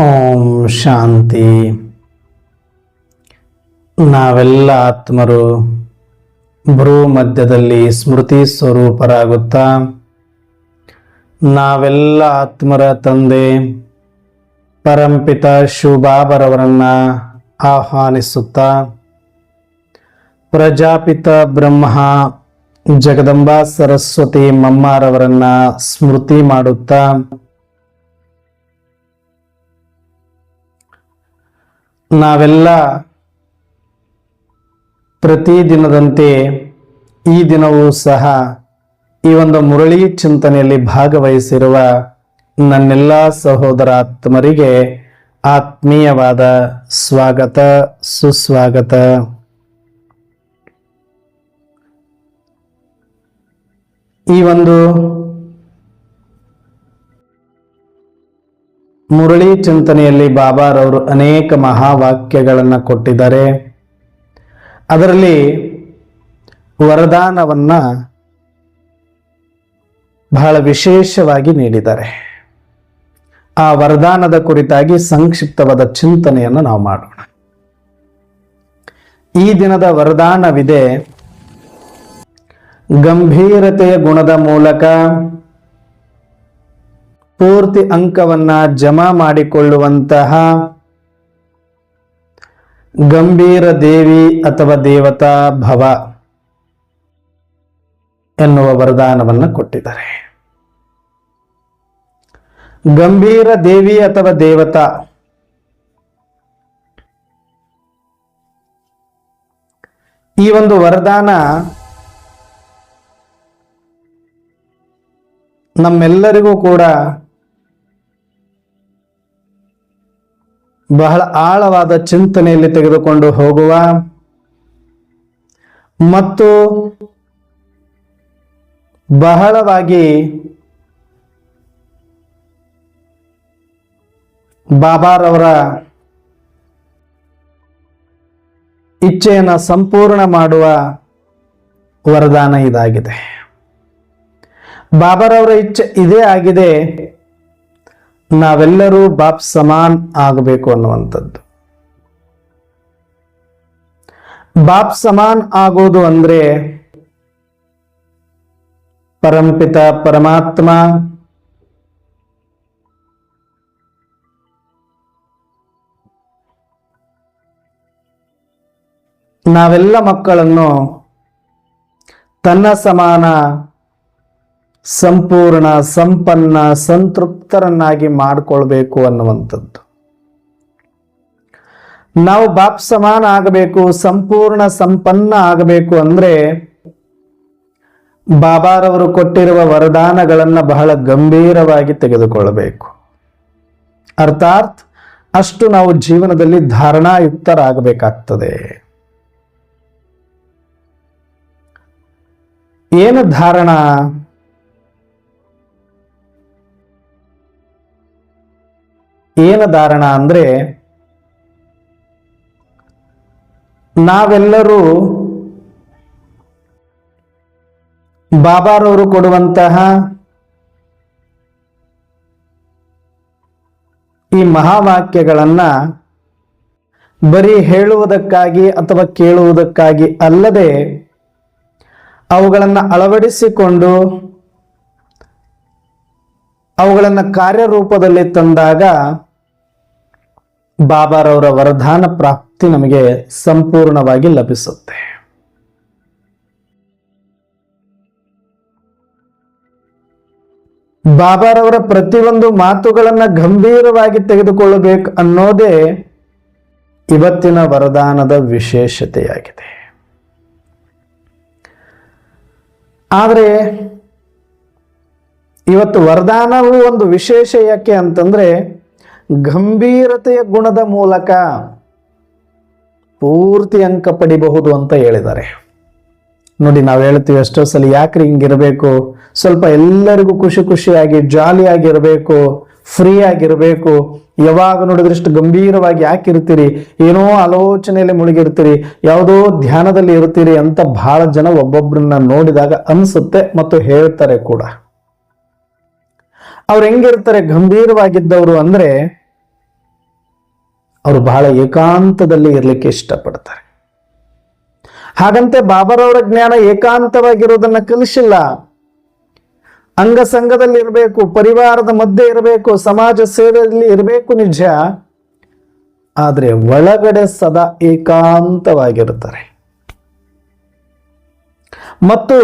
ಓಂ ಶಾಂತಿ. ನಾವೆಲ್ಲ ಆತ್ಮರು ಭ್ರೂ ಮಧ್ಯದಲ್ಲಿ ಸ್ಮೃತಿ ಸ್ವರೂಪರಾಗುತ್ತಾ ನಾವೆಲ್ಲ ಆತ್ಮರ ತಂದೆ ಪರಂಪಿತ ಶಿವಬಾಬರವರನ್ನ ಆಹ್ವಾನಿಸುತ್ತಾ ಪ್ರಜಾಪಿತ ಬ್ರಹ್ಮ ಜಗದಂಬಾ ಸರಸ್ವತಿ ಮಮ್ಮಾರವರನ್ನ ಸ್ಮೃತಿ ಮಾಡುತ್ತಾ ನಾವೆಲ್ಲ ಪ್ರತಿದಿನದಂತೆ ಈ ದಿನವೂ ಸಹ ಈ ಒಂದು ಮುರಳಿ ಚಿಂತನೆಯಲ್ಲಿ ಭಾಗವಹಿಸಿರುವ ನನ್ನೆಲ್ಲ ಸಹೋದರ ಆತ್ಮರಿಗೆ ಆತ್ಮೀಯವಾದ ಸ್ವಾಗತ, ಸುಸ್ವಾಗತ. ಈ ಒಂದು ಮುರಳಿ ಚಿಂತನೆಯಲ್ಲಿ ಬಾಬಾರವರು ಅನೇಕ ಮಹಾವಾಕ್ಯಗಳನ್ನು ಕೊಟ್ಟಿದ್ದಾರೆ. ಅದರಲ್ಲಿ ವರದಾನವನ್ನ ಬಹಳ ವಿಶೇಷವಾಗಿ ನೀಡಿದ್ದಾರೆ. ಆ ವರದಾನದ ಕುರಿತಾಗಿ ಸಂಕ್ಷಿಪ್ತವಾದ ಚಿಂತನೆಯನ್ನು ನಾವು ಮಾಡೋಣ. ಈ ದಿನದ ವರದಾನವಿದೆ, ಗಂಭೀರತೆಯ ಗುಣದ ಮೂಲಕ ಪೂರ್ತಿ ಅಂಕವನ್ನ ಜಮಾ ಮಾಡಿಕೊಳ್ಳುವಂತಹ ಗಂಭೀರ ದೇವಿ ಅಥವಾ ದೇವತಾ ಭವ ಎನ್ನುವ ವರದಾನವನ್ನು ಕೊಟ್ಟಿದ್ದಾರೆ. ಗಂಭೀರ ದೇವಿ ಅಥವಾ ದೇವತಾ ಈ ಒಂದು ವರದಾನ ನಮ್ಮೆಲ್ಲರಿಗೂ ಕೂಡ ಬಹಳ ಆಳವಾದ ಚಿಂತನೆಯಲ್ಲಿ ತೆಗೆದುಕೊಂಡು ಹೋಗುವ ಮತ್ತು ಬಹಳವಾಗಿ ಬಾಬಾರವರ ಇಚ್ಛೆಯನ್ನು ಸಂಪೂರ್ಣ ಮಾಡುವ ವರದಾನ ಇದಾಗಿದೆ. ಬಾಬಾರವರ ಇಚ್ಛೆ ಇದೇ ಆಗಿದೆ, ನಾವೆಲ್ಲರೂ ಬಾಪ್ ಸಮಾನ್ ಆಗಬೇಕು ಅನ್ನುವಂಥದ್ದು. ಬಾಪ್ ಸಮಾನ್ ಆಗೋದು ಅಂದ್ರೆ ಪರಂಪಿತ ಪರಮಾತ್ಮ ನಾವೆಲ್ಲ ಮಕ್ಕಳನ್ನು ತನ್ನ ಸಮಾನ ಸಂಪೂರ್ಣ ಸಂಪನ್ನ ಸಂತೃಪ್ತರನ್ನಾಗಿ ಮಾಡಿಕೊಳ್ಬೇಕು ಅನ್ನುವಂಥದ್ದು. ನಾವು ಬಾಪ್ ಸಮಾನ ಆಗಬೇಕು, ಸಂಪೂರ್ಣ ಸಂಪನ್ನ ಆಗಬೇಕು ಅಂದ್ರೆ ಬಾಬಾರವರು ಕೊಟ್ಟಿರುವ ವರದಾನಗಳನ್ನ ಬಹಳ ಗಂಭೀರವಾಗಿ ತೆಗೆದುಕೊಳ್ಳಬೇಕು. ಅರ್ಥಾತ್ ಅಷ್ಟು ನಾವು ಜೀವನದಲ್ಲಿ ಧಾರಣಾಯುಕ್ತರಾಗಬೇಕಾಗ್ತದೆ. ಏನು ಧಾರಣ? ಏನು ಧಾರಣ ಅಂದ್ರೆ ನಾವೆಲ್ಲರೂ ಬಾಬಾರವರು ಕೊಡುವಂತಹ ಈ ಮಹಾವಾಕ್ಯಗಳನ್ನ ಬರೀ ಹೇಳುವುದಕ್ಕಾಗಿ ಅಥವಾ ಕೇಳುವುದಕ್ಕಾಗಿ ಅಲ್ಲದೆ ಅವುಗಳನ್ನು ಅಳವಡಿಸಿಕೊಂಡು ಅವುಗಳನ್ನು ಕಾರ್ಯರೂಪದಲ್ಲಿ ತಂದಾಗ ಬಾಬಾರವರ ವರದಾನ ಪ್ರಾಪ್ತಿ ನಮಗೆ ಸಂಪೂರ್ಣವಾಗಿ ಲಭಿಸುತ್ತೆ. ಬಾಬಾರವರ ಪ್ರತಿಯೊಂದು ಮಾತುಗಳನ್ನ ಗಂಭೀರವಾಗಿ ತೆಗೆದುಕೊಳ್ಳಬೇಕು ಅನ್ನೋದೇ ಇವತ್ತಿನ ವರದಾನದ ವಿಶೇಷತೆಯಾಗಿದೆ. ಆದರೆ ಇವತ್ತು ವರದಾನವು ಒಂದು ವಿಶೇಷ ಯಾಕೆ ಅಂತಂದ್ರೆ ಗಂಭೀರತೆಯ ಗುಣದ ಮೂಲಕ ಪೂರ್ತಿ ಅಂಕ ಪಡಿಬಹುದು ಅಂತ ಹೇಳಿದ್ದಾರೆ. ನೋಡಿ, ನಾವು ಹೇಳ್ತೀವಿ ಎಷ್ಟೋ ಸಲ, ಯಾಕ್ರಿ ಹಿಂಗಿರ್ಬೇಕು, ಸ್ವಲ್ಪ ಎಲ್ಲರಿಗೂ ಖುಷಿ ಖುಷಿಯಾಗಿ ಜಾಲಿಯಾಗಿರ್ಬೇಕು, ಫ್ರೀ ಆಗಿರ್ಬೇಕು, ಯಾವಾಗ ನೋಡಿದ್ರಷ್ಟು ಗಂಭೀರವಾಗಿ ಯಾಕಿರ್ತೀರಿ, ಏನೋ ಆಲೋಚನೆಯಲ್ಲಿ ಮುಳುಗಿರ್ತೀರಿ, ಯಾವುದೋ ಧ್ಯಾನದಲ್ಲಿ ಇರ್ತೀರಿ ಅಂತ ಬಹಳ ಜನ ಒಬ್ಬೊಬ್ಬರನ್ನ ನೋಡಿದಾಗ ಅನ್ಸುತ್ತೆ ಮತ್ತು ಹೇಳ್ತಾರೆ ಕೂಡ. ಅವ್ರು ಹೆಂಗಿರ್ತಾರೆ ಗಂಭೀರವಾಗಿದ್ದವರು ಅಂದ್ರೆ ಅವರು ಬಹಳ ಏಕಾಂತದಲ್ಲಿ ಇರಲಿಕ್ಕೆ ಇಷ್ಟಪಡ್ತಾರೆ. ಹಾಗಂತೆ ಬಾಬಾರವರ ಜ್ಞಾನ ಏಕಾಂತವಾಗಿರೋದನ್ನ ಕಲಿಸಿಲ್ಲ. ಅಂಗಸಂಗದಲ್ಲಿ ಇರಬೇಕು, ಪರಿವಾರದ ಮಧ್ಯೆ ಇರಬೇಕು, ಸಮಾಜ ಸೇವೆಯಲ್ಲಿ ಇರಬೇಕು ನಿಜ, ಆದರೆ ಒಳಗಡೆ ಸದಾ ಏಕಾಂತವಾಗಿರುತ್ತಾರೆ. ಮತ್ತು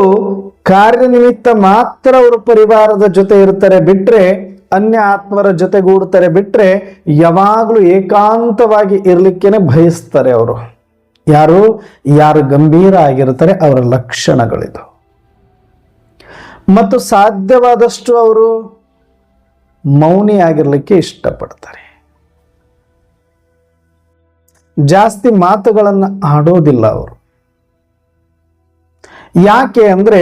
ಕಾರ್ಯನಿಮಿತ್ತ ಮಾತ್ರ ಅವರು ಪರಿವಾರದ ಜೊತೆ ಇರ್ತಾರೆ ಬಿಟ್ರೆ, ಅನ್ಯ ಆತ್ಮರ ಜೊತೆಗೂಡ್ತಾರೆ ಬಿಟ್ರೆ, ಯಾವಾಗಲೂ ಏಕಾಂತವಾಗಿ ಇರ್ಲಿಕ್ಕೇನೆ ಬಯಸ್ತಾರೆ ಅವರು. ಯಾರು ಗಂಭೀರ ಆಗಿರ್ತಾರೆ ಅವರ ಲಕ್ಷಣಗಳಿದು. ಮತ್ತು ಸಾಧ್ಯವಾದಷ್ಟು ಅವರು ಮೌನಿ ಆಗಿರ್ಲಿಕ್ಕೆ ಇಷ್ಟಪಡ್ತಾರೆ. ಜಾಸ್ತಿ ಮಾತುಗಳನ್ನು ಆಡೋದಿಲ್ಲ ಅವರು. ಯಾಕೆ ಅಂದ್ರೆ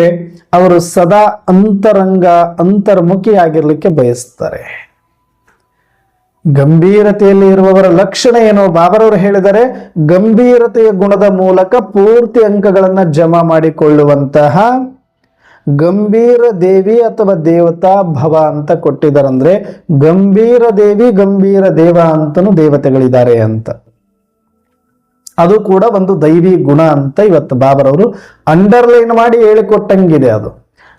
ಅವರು ಸದಾ ಅಂತರ್ಮುಖಿ ಆಗಿರ್ಲಿಕ್ಕೆ ಬಯಸ್ತಾರೆ. ಗಂಭೀರತೆಯಲ್ಲಿ ಇರುವವರ ಲಕ್ಷಣ ಏನು? ಬಾಬರವರು ಹೇಳಿದರೆ, ಗಂಭೀರತೆಯ ಗುಣದ ಮೂಲಕ ಪೂರ್ತಿ ಅಂಕಗಳನ್ನು ಜಮಾ ಮಾಡಿಕೊಳ್ಳುವಂತಹ ಗಂಭೀರ ದೇವಿ ಅಥವಾ ದೇವತಾ ಭವ ಅಂತ ಕೊಟ್ಟಿದ್ದಾರಂದ್ರೆ, ಗಂಭೀರ ದೇವಿ ಗಂಭೀರ ದೇವ ಅಂತನೂ ದೇವತೆಗಳಿದ್ದಾರೆ ಅಂತ. ಅದು ಕೂಡ ಒಂದು ದೈವಿ ಗುಣ ಅಂತ ಇವತ್ತು ಬಾಬರವರು ಅಂಡರ್ಲೈನ್ ಮಾಡಿ ಹೇಳಿಕೊಟ್ಟಂಗಿದೆ. ಅದು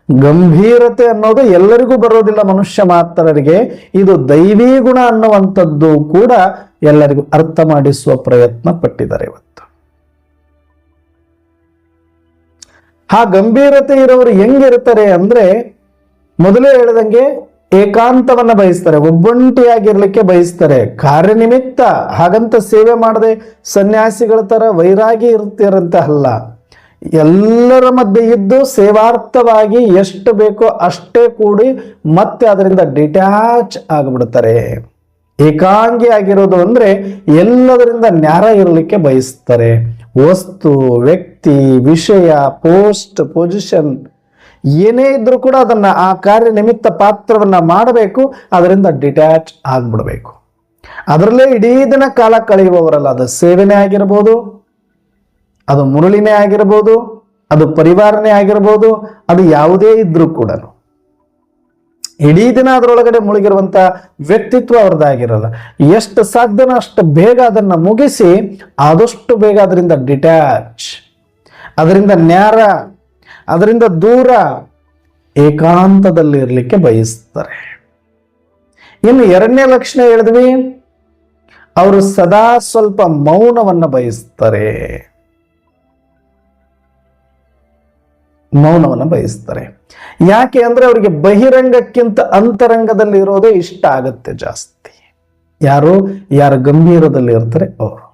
ಗಂಭೀರತೆ ಅನ್ನೋದು ಎಲ್ಲರಿಗೂ ಬರೋದಿಲ್ಲ, ಮನುಷ್ಯ ಮಾತ್ರರಿಗೆ. ಇದು ದೈವಿ ಗುಣ ಅನ್ನುವಂಥದ್ದು ಕೂಡ ಎಲ್ಲರಿಗೂ ಅರ್ಥ ಮಾಡಿಸುವ ಪ್ರಯತ್ನ ಪಟ್ಟಿದ್ದಾರೆ ಇವತ್ತು. ಆ ಗಂಭೀರತೆ ಇರೋರು ಹೆಂಗಿರ್ತಾರೆ ಅಂದ್ರೆ, ಮೊದಲೇ ಹೇಳಿದಂಗೆ ಏಕಾಂತವನ್ನ ಬಯಸ್ತಾರೆ, ಒಬ್ಬಂಟಿಯಾಗಿರ್ಲಿಕ್ಕೆ ಬಯಸ್ತಾರೆ. ಕಾರ್ಯನಿಮಿತ್ತ ಹಾಗಂತ ಸೇವೆ ಮಾಡದೆ ಸನ್ಯಾಸಿಗಳ ತರ ವೈರಾಗಿ ಇರ್ತಿರಂತ ಅಲ್ಲ, ಎಲ್ಲರ ಮಧ್ಯೆ ಇದ್ದು ಸೇವಾರ್ಥವಾಗಿ ಎಷ್ಟು ಬೇಕೋ ಅಷ್ಟೇ ಕೂಡಿ ಮತ್ತೆ ಅದರಿಂದ ಡಿಟ್ಯಾಚ್ ಆಗಿಬಿಡ್ತಾರೆ. ಏಕಾಂಗಿ ಆಗಿರೋದು ಅಂದ್ರೆ ಎಲ್ಲದರಿಂದ ನ್ಯಾರ ಇರಲಿಕ್ಕೆ ಬಯಸ್ತಾರೆ. ವಸ್ತು, ವ್ಯಕ್ತಿ, ವಿಷಯ, ಪೋಸ್ಟ್, ಪೊಸಿಷನ್ ಏನೇ ಇದ್ರೂ ಕೂಡ ಅದನ್ನ ಆ ಕಾರ್ಯ ನಿಮಿತ್ತ ಪಾತ್ರವನ್ನ ಮಾಡಬೇಕು, ಅದರಿಂದ ಡಿಟ್ಯಾಚ್ ಆಗ್ಬಿಡ್ಬೇಕು. ಅದರಲ್ಲೇ ಇಡೀ ದಿನ ಕಾಲ ಕಳೆಯುವವರಲ್ಲ. ಅದು ಸೇವೆನೇ ಆಗಿರ್ಬೋದು, ಅದು ಮುರುಳಿನೇ ಆಗಿರ್ಬೋದು, ಅದು ಪರಿವಾರನೇ ಆಗಿರ್ಬೋದು, ಅದು ಯಾವುದೇ ಇದ್ರೂ ಕೂಡ ಇಡೀ ದಿನ ಅದರೊಳಗಡೆ ಮುಳುಗಿರುವಂತ ವ್ಯಕ್ತಿತ್ವ ಅವ್ರದ್ದಾಗಿರಲ್ಲ. ಎಷ್ಟು ಸಾಧ್ಯನೋ ಅಷ್ಟು ಬೇಗ ಅದನ್ನ ಮುಗಿಸಿ ಆದಷ್ಟು ಬೇಗ ಅದರಿಂದ ಡಿಟ್ಯಾಚ್, ಅದರಿಂದ ನ್ಯಾರ, ಅದರಿಂದ ದೂರ, ಏಕಾಂತದಲ್ಲಿ ಇರಲಿಕ್ಕೆ ಬಯಸ್ತಾರೆ. ಇನ್ನು ಎರಡನೇ ಲಕ್ಷಣ ಹೇಳಿದ್ವಿ, ಅವರು ಸದಾ ಸ್ವಲ್ಪ ಮೌನವನ್ನ ಬಯಸ್ತಾರೆ. ಮೌನವನ್ನ ಬಯಸ್ತಾರೆ. ಯಾಕೆ ಅಂದ್ರೆ ಅವರಿಗೆ ಬಹಿರಂಗಕ್ಕಿಂತ ಅಂತರಂಗದಲ್ಲಿ ಇರೋದೇ ಇಷ್ಟ ಆಗತ್ತೆ ಜಾಸ್ತಿ. ಯಾರು ಗಂಭೀರದಲ್ಲಿ ಇರ್ತಾರೆ ಅವರು.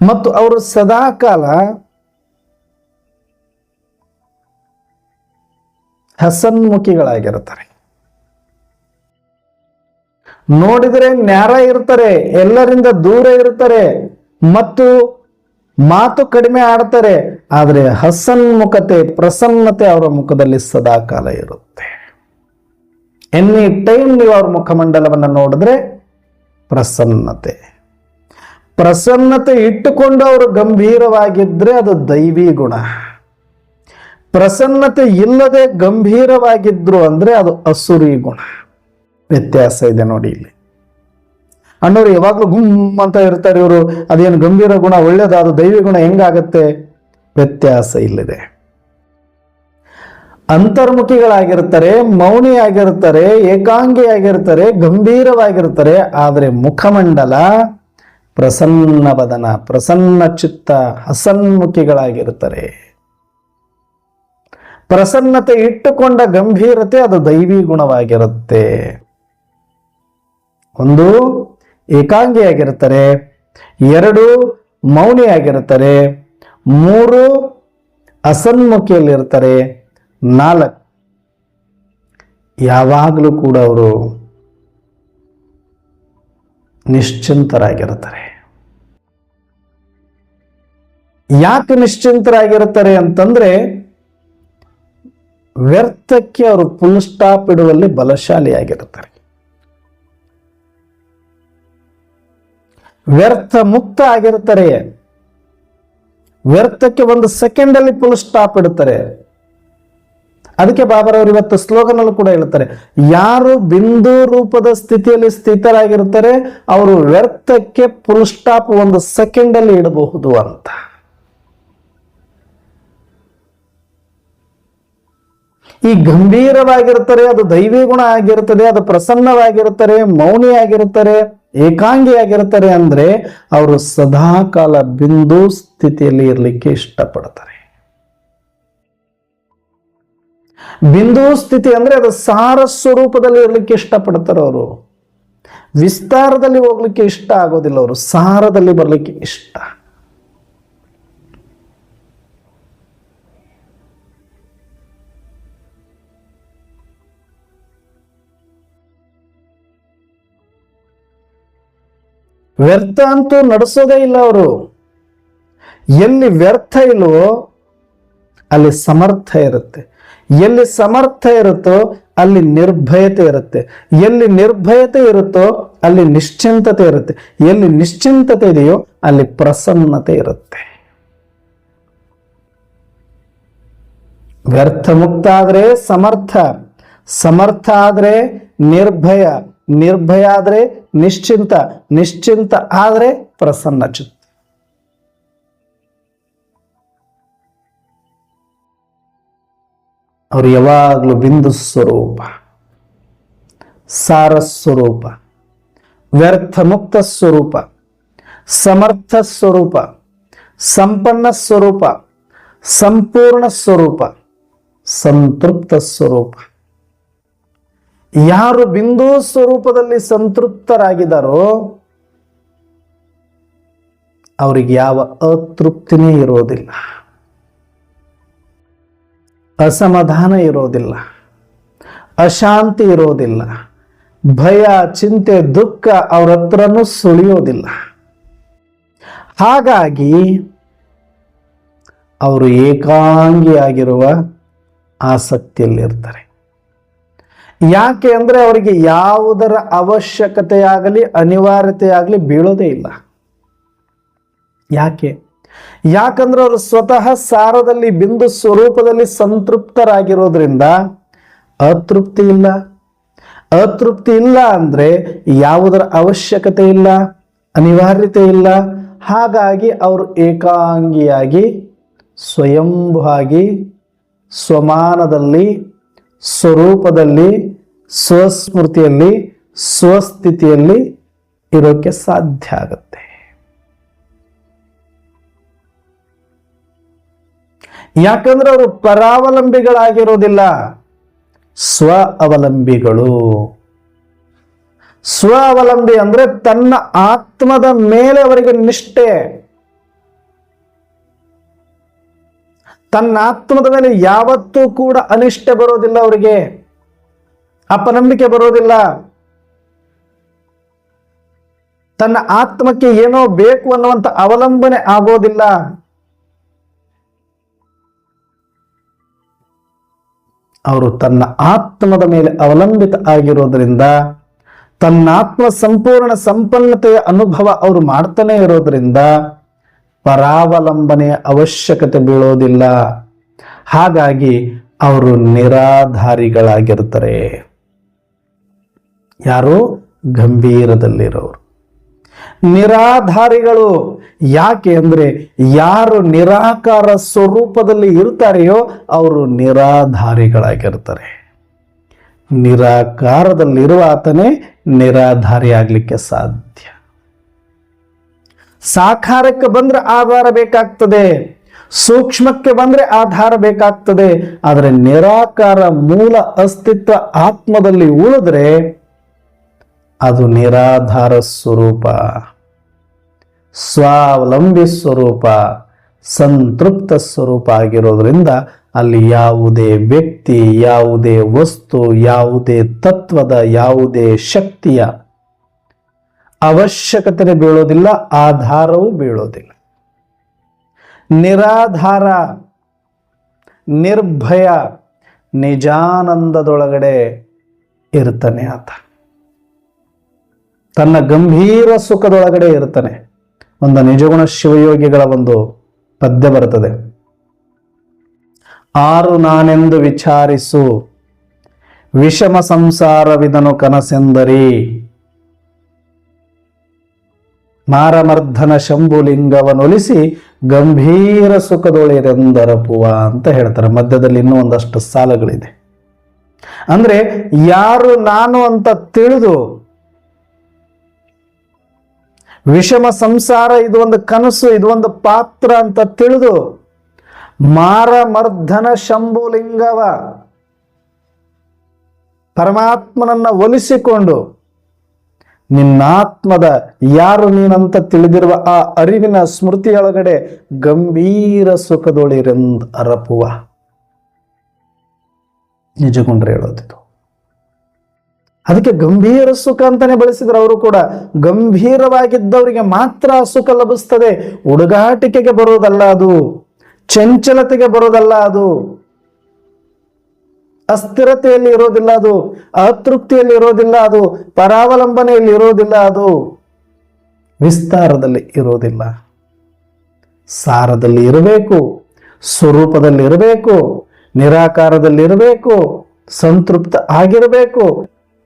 ಮತ್ತು ಅವರು ಸದಾಕಾಲ ಹಸನ್ಮುಖಿಗಳಾಗಿರ್ತಾರೆ. ನೋಡಿದರೆ ನ್ಯಾರ ಇರ್ತಾರೆ, ಎಲ್ಲರಿಂದ ದೂರ ಇರ್ತಾರೆ ಮತ್ತು ಮಾತು ಕಡಿಮೆ ಆಡ್ತಾರೆ. ಆದರೆ ಹಸನ್ಮುಖತೆ, ಪ್ರಸನ್ನತೆ ಅವರ ಮುಖದಲ್ಲಿ ಸದಾಕಾಲ ಇರುತ್ತೆ. ಎನಿ ಟೈಮ್ ನೀವು ಅವ್ರ ಮುಖಮಂಡಲವನ್ನು ನೋಡಿದ್ರೆ ಪ್ರಸನ್ನತೆ ಇಟ್ಟುಕೊಂಡು ಅವರು ಗಂಭೀರವಾಗಿದ್ರೆ ಅದು ದೈವಿ ಗುಣ. ಪ್ರಸನ್ನತೆ ಇಲ್ಲದೆ ಗಂಭೀರವಾಗಿದ್ರು ಅಂದ್ರೆ ಅದು ಅಸುರಿ ಗುಣ. ವ್ಯತ್ಯಾಸ ಇದೆ ನೋಡಿ ಇಲ್ಲಿ. ಅಣ್ಣವ್ರು ಯಾವಾಗ್ಲೂ ಗುಮ್ ಅಂತ ಇರ್ತಾರೆ, ಇವರು ಅದೇನು ಗಂಭೀರ ಗುಣ ಒಳ್ಳೇದು, ಅದು ದೈವಿ ಗುಣ ಹೆಂಗಾಗತ್ತೆ? ವ್ಯತ್ಯಾಸ ಇಲ್ಲಿದೆ. ಅಂತರ್ಮುಖಿಗಳಾಗಿರ್ತಾರೆ, ಮೌನಿಯಾಗಿರ್ತಾರೆ, ಏಕಾಂಗಿಯಾಗಿರ್ತಾರೆ, ಗಂಭೀರವಾಗಿರ್ತಾರೆ. ಆದರೆ ಮುಖಮಂಡಲ ಪ್ರಸನ್ನ ವದನ, ಪ್ರಸನ್ನ ಚಿತ್ತ, ಹಸನ್ಮುಖಿಗಳಾಗಿರ್ತಾರೆ. ಪ್ರಸನ್ನತೆ ಇಟ್ಟುಕೊಂಡ ಗಂಭೀರತೆ ಅದು ದೈವಿ ಗುಣವಾಗಿರುತ್ತೆ. ಒಂದು ಏಕಾಂಗಿಯಾಗಿರ್ತಾರೆ, ಎರಡು ಮೌನಿಯಾಗಿರ್ತಾರೆ, ಮೂರು ಹಸನ್ಮುಖಿಯಲ್ಲಿರ್ತಾರೆ, ನಾಲ್ಕು ಯಾವಾಗಲೂ ಕೂಡ ಅವರು ನಿಶ್ಚಿಂತರಾಗಿರ್ತಾರೆ. ಯಾಕೆ ನಿಶ್ಚಿಂತರಾಗಿರ್ತಾರೆ ಅಂತಂದ್ರೆ, ವ್ಯರ್ಥಕ್ಕೆ ಅವರು ಫುಲ್ ಸ್ಟಾಪ್ ಇಡುವಲ್ಲಿ ಬಲಶಾಲಿಯಾಗಿರ್ತಾರೆ. ವ್ಯರ್ಥ ಮುಕ್ತ ಆಗಿರ್ತಾರೆ. ವ್ಯರ್ಥಕ್ಕೆ ಒಂದು ಸೆಕೆಂಡ್ ಅಲ್ಲಿ ಫುಲ್ ಸ್ಟಾಪ್ ಇಡುತ್ತಾರೆ. ಅದಕ್ಕೆ ಬಾಬಾರವರು ಇವತ್ತು ಸ್ಲೋಗನ್ ಅಲ್ಲೂ ಕೂಡ ಹೇಳ್ತಾರೆ, ಯಾರು ಬಿಂದು ರೂಪದ ಸ್ಥಿತಿಯಲ್ಲಿ ಸ್ಥಿತರಾಗಿರ್ತಾರೆ ಅವರು ವ್ಯರ್ಥಕ್ಕೆ ಫುಲ್ ಸ್ಟಾಪ್ ಒಂದು ಸೆಕೆಂಡ್ ಅಲ್ಲಿ ಇಡಬಹುದು ಅಂತ. ಈ ಗಂಭೀರವಾಗಿರ್ತಾರೆ, ಅದು ದೈವಿ ಗುಣ ಆಗಿರುತ್ತದೆ, ಅದು ಪ್ರಸನ್ನವಾಗಿರುತ್ತಾರೆ, ಮೌನಿಯಾಗಿರುತ್ತಾರೆ, ಏಕಾಂಗಿಯಾಗಿರ್ತಾರೆ ಅಂದ್ರೆ ಅವರು ಸದಾಕಾಲ ಬಿಂದು ಸ್ಥಿತಿಯಲ್ಲಿ ಇರಲಿಕ್ಕೆ ಇಷ್ಟಪಡ್ತಾರೆ. ಬಿಂದು ಸ್ಥಿತಿ ಅಂದ್ರೆ ಅದು ಸಾರ ಸ್ವರೂಪದಲ್ಲಿ ಇರಲಿಕ್ಕೆ ಇಷ್ಟಪಡ್ತಾರೆ. ಅವರು ವಿಸ್ತಾರದಲ್ಲಿ ಹೋಗ್ಲಿಕ್ಕೆ ಇಷ್ಟ ಆಗೋದಿಲ್ಲ, ಅವರು ಸಾರದಲ್ಲಿ ಬರ್ಲಿಕ್ಕೆ ಇಷ್ಟ. ವ್ಯರ್ಥ ಅಂತೂ ನಡೆಸೋದೇ ಇಲ್ಲ ಅವರು. ಎಲ್ಲಿ ವ್ಯರ್ಥ ಇಲ್ವೋ ಅಲ್ಲಿ ಸಮರ್ಥ ಇರುತ್ತೆ, ಎಲ್ಲಿ ಸಮರ್ಥ ಇರುತ್ತೋ ಅಲ್ಲಿ ನಿರ್ಭಯತೆ ಇರುತ್ತೆ, ಎಲ್ಲಿ ನಿರ್ಭಯತೆ ಇರುತ್ತೋ ಅಲ್ಲಿ ನಿಶ್ಚಿಂತತೆ ಇರುತ್ತೆ, ಎಲ್ಲಿ ನಿಶ್ಚಿಂತತೆ ಇದೆಯೋ ಅಲ್ಲಿ ಪ್ರಸನ್ನತೆ ಇರುತ್ತೆ. ವ್ಯರ್ಥ ಮುಕ್ತ ಆದ್ರೆ ಸಮರ್ಥ, ಸಮರ್ಥ ಆದ್ರೆ ನಿರ್ಭಯ, ನಿರ್ಭಯ ಆದ್ರೆ ನಿಶ್ಚಿಂತ, ನಿಶ್ಚಿಂತ ಆದ್ರೆ ಪ್ರಸನ್ನ ಚಿತ್ತ. ಅವರು ಯಾವಾಗಲೂ ಬಿಂದು ಸ್ವರೂಪ, ಸಾರ ಸ್ವರೂಪ, ವ್ಯರ್ಥ ಮುಕ್ತ ಸ್ವರೂಪ, ಸಮರ್ಥ ಸ್ವರೂಪ, ಸಂಪನ್ನ ಸ್ವರೂಪ, ಸಂಪೂರ್ಣ ಸ್ವರೂಪ, ಸಂತೃಪ್ತ ಸ್ವರೂಪ. ಯಾರು ಬಿಂದು ಸ್ವರೂಪದಲ್ಲಿ ಸಂತೃಪ್ತರಾಗಿದ್ದಾರೋ ಅವರಿಗೆ ಯಾವ ಅತೃಪ್ತಿನೇ ಇರೋದಿಲ್ಲ, ಅಸಮಾಧಾನ ಇರೋದಿಲ್ಲ, ಅಶಾಂತಿ ಇರೋದಿಲ್ಲ, ಭಯ, ಚಿಂತೆ, ದುಃಖ ಅವ್ರ ಹತ್ರನೂ ಸುಳಿಯೋದಿಲ್ಲ. ಹಾಗಾಗಿ ಅವರು ಏಕಾಂಗಿಯಾಗಿರುವ ಆಸಕ್ತಿಯಲ್ಲಿರ್ತಾರೆ. ಯಾಕೆ ಅಂದ್ರೆ ಅವರಿಗೆ ಯಾವುದರ ಅವಶ್ಯಕತೆಯಾಗಲಿ ಅನಿವಾರ್ಯತೆಯಾಗಲಿ ಬೀಳೋದೇ ಇಲ್ಲ. ಯಾಕೆ? ಯಾಕಂದ್ರೆ ಅವರು ಸ್ವತಃ ಸಾರದಲ್ಲಿ ಬಿಂದು ಸ್ವರೂಪದಲ್ಲಿ ಸಂತೃಪ್ತರಾಗಿರೋದ್ರಿಂದ ಅತೃಪ್ತಿ ಇಲ್ಲ. ಅತೃಪ್ತಿ ಇಲ್ಲ ಅಂದ್ರೆ ಯಾವುದರ ಅವಶ್ಯಕತೆ ಇಲ್ಲ, ಅನಿವಾರ್ಯತೆ ಇಲ್ಲ. ಹಾಗಾಗಿ ಅವರು ಏಕಾಂಗಿಯಾಗಿ ಸ್ವಯಂಭುವಾಗಿ ಸ್ವಮಾನದಲ್ಲಿ, ಸ್ವರೂಪದಲ್ಲಿ, ಸ್ವಸ್ಮೃತಿಯಲ್ಲಿ, ಸ್ವಸ್ಥಿತಿಯಲ್ಲಿ ಇರೋಕ್ಕೆ ಸಾಧ್ಯ ಆಗುತ್ತೆ. ಯಾಕಂದ್ರೆ ಅವರು ಪರಾವಲಂಬಿಗಳಾಗಿರೋದಿಲ್ಲ, ಸ್ವ ಅವಲಂಬಿಗಳು. ಸ್ವ ಅವಲಂಬಿ ಅಂದ್ರೆ ತನ್ನ ಆತ್ಮದ ಮೇಲೆ ಅವರಿಗೆ ನಿಷ್ಠೆ, ತನ್ನ ಆತ್ಮದ ಮೇಲೆ ಯಾವತ್ತೂ ಕೂಡ ಅನಿಷ್ಠೆ ಬರೋದಿಲ್ಲ, ಅವರಿಗೆ ಅಪನಂಬಿಕೆ ಬರೋದಿಲ್ಲ. ತನ್ನ ಆತ್ಮಕ್ಕೆ ಏನೋ ಬೇಕು ಅನ್ನುವಂಥ ಅವಲಂಬನೆ ಆಗೋದಿಲ್ಲ. ಅವರು ತನ್ನ ಆತ್ಮದ ಮೇಲೆ ಅವಲಂಬಿತ ಆಗಿರೋದ್ರಿಂದ, ತನ್ನ ಆತ್ಮ ಸಂಪೂರ್ಣ ಸಂಪನ್ನತೆಯ ಅನುಭವ ಅವರು ಮಾಡ್ತಾನೆ ಇರೋದ್ರಿಂದ ಪರಾವಲಂಬನೆಯ ಅವಶ್ಯಕತೆ ಬೀಳೋದಿಲ್ಲ. ಹಾಗಾಗಿ ಅವರು ನಿರಾಧಾರಿಗಳಾಗಿರ್ತಾರೆ. ಯಾರು? ಗಂಭೀರದಲ್ಲಿರೋರು ನಿರಾಧಾರಿಗಳು. ಯಾಕೆ ಅಂದ್ರೆ ಯಾರು ನಿರಾಕಾರ ಸ್ವರೂಪದಲ್ಲಿ ಇರ್ತಾರೆಯೋ ಅವರು ನಿರಾಧಾರಿಗಳಾಗಿರ್ತಾರೆ. ನಿರಾಕಾರದಲ್ಲಿರುವ ಆತನೇ ನಿರಾಧಾರಿ ಆಗ್ಲಿಕ್ಕೆ ಸಾಧ್ಯ. ಸಾಕಾರಕ್ಕೆ ಬಂದ್ರೆ ಆಧಾರ ಬೇಕಾಗ್ತದೆ, ಸೂಕ್ಷ್ಮಕ್ಕೆ ಬಂದ್ರೆ ಆಧಾರ ಬೇಕಾಗ್ತದೆ. ಆದರೆ ನಿರಾಕಾರ ಮೂಲ ಅಸ್ತಿತ್ವ ಆತ್ಮದಲ್ಲಿ ಉಳಿದ್ರೆ ಅದು ನಿರಾಧಾರ ಸ್ವರೂಪ, ಸ್ವಾವಲಂಬಿ ಸ್ವರೂಪ, ಸಂತೃಪ್ತ ಸ್ವರೂಪ ಆಗಿರೋದ್ರಿಂದ ಅಲ್ಲಿ ಯಾವುದೇ ವ್ಯಕ್ತಿ, ಯಾವುದೇ ವಸ್ತು, ಯಾವುದೇ ತತ್ವದ, ಯಾವುದೇ ಶಕ್ತಿಯ ಅವಶ್ಯಕತೆ ಬೀಳೋದಿಲ್ಲ, ಆಧಾರವೂ ಬೀಳೋದಿಲ್ಲ. ನಿರಾಧಾರ, ನಿರ್ಭಯ, ನಿಜಾನಂದದೊಳಗಡೆ ಇರ್ತಾನೆ ಆತ. ತನ್ನ ಗಂಭೀರ ಸುಖದೊಳಗಡೆ ಇರ್ತಾನೆ. ಒಂದು ನಿಜಗುಣ ಶಿವಯೋಗಿಗಳ ಒಂದು ಪದ್ಯ ಬರ್ತದೆ. ಆರು ನಾನೆಂದು ವಿಚಾರಿಸು, ವಿಷಮ ಸಂಸಾರವಿದನು ಕನಸೆಂದರಿ. ಮಾರಮರ್ಧನ ಶಂಭುಲಿಂಗವನೊಲಿಸಿ ಗಂಭೀರ ಸುಖದೊಳಿರೆಂದರಪುವ ಅಂತ ಹೇಳ್ತಾರೆ. ಮಧ್ಯದಲ್ಲಿ ಇನ್ನೂ ಒಂದಷ್ಟು ಸಾಲುಗಳಿದೆ. ಅಂದ್ರೆ ಯಾರು ನಾನು ಅಂತ ತಿಳಿದು, ವಿಷಮ ಸಂಸಾರ ಇದು ಒಂದು ಕನಸು, ಇದು ಒಂದು ಪಾತ್ರ ಅಂತ ತಿಳಿದು, ಮಾರಮರ್ಧನ ಶಂಭುಲಿಂಗವ ಪರಮಾತ್ಮನನ್ನ ಒಲಿಸಿಕೊಂಡು, ನಿನ್ನಾತ್ಮದ ಯಾರು ನೀನಂತ ತಿಳಿದಿರುವ ಆ ಅರಿವಿನ ಸ್ಮೃತಿಯೊಳಗಡೆ ಗಂಭೀರ ಸುಖದೊಳಿರೆಂದ್ ಅರಪುವ. ನಿಜಗೊಂಡ್ರೆ ಹೇಳೋದಿದು. ಅದಕ್ಕೆ ಗಂಭೀರ ಸುಖ ಅಂತಾನೆ ಬಳಸಿದ್ರು. ಅವರು ಕೂಡ ಗಂಭೀರವಾಗಿದ್ದವರಿಗೆ ಮಾತ್ರ ಸುಖ ಲಭಿಸ್ತದೆ. ಹುಡುಗಾಟಿಕೆಗೆ ಬರೋದಲ್ಲ ಅದು, ಚಂಚಲತೆಗೆ ಬರೋದಲ್ಲ ಅದು, ಅಸ್ಥಿರತೆಯಲ್ಲಿ ಇರೋದಿಲ್ಲ ಅದು, ಅತೃಪ್ತಿಯಲ್ಲಿ ಇರೋದಿಲ್ಲ ಅದು, ಪರಾವಲಂಬನೆಯಲ್ಲಿ ಇರೋದಿಲ್ಲ ಅದು, ವಿಸ್ತಾರದಲ್ಲಿ ಇರೋದಿಲ್ಲ. ಸಾರದಲ್ಲಿ ಇರಬೇಕು, ಸ್ವರೂಪದಲ್ಲಿ ಇರಬೇಕು, ನಿರಾಕಾರದಲ್ಲಿ ಇರಬೇಕು, ಸಂತೃಪ್ತ ಆಗಿರಬೇಕು.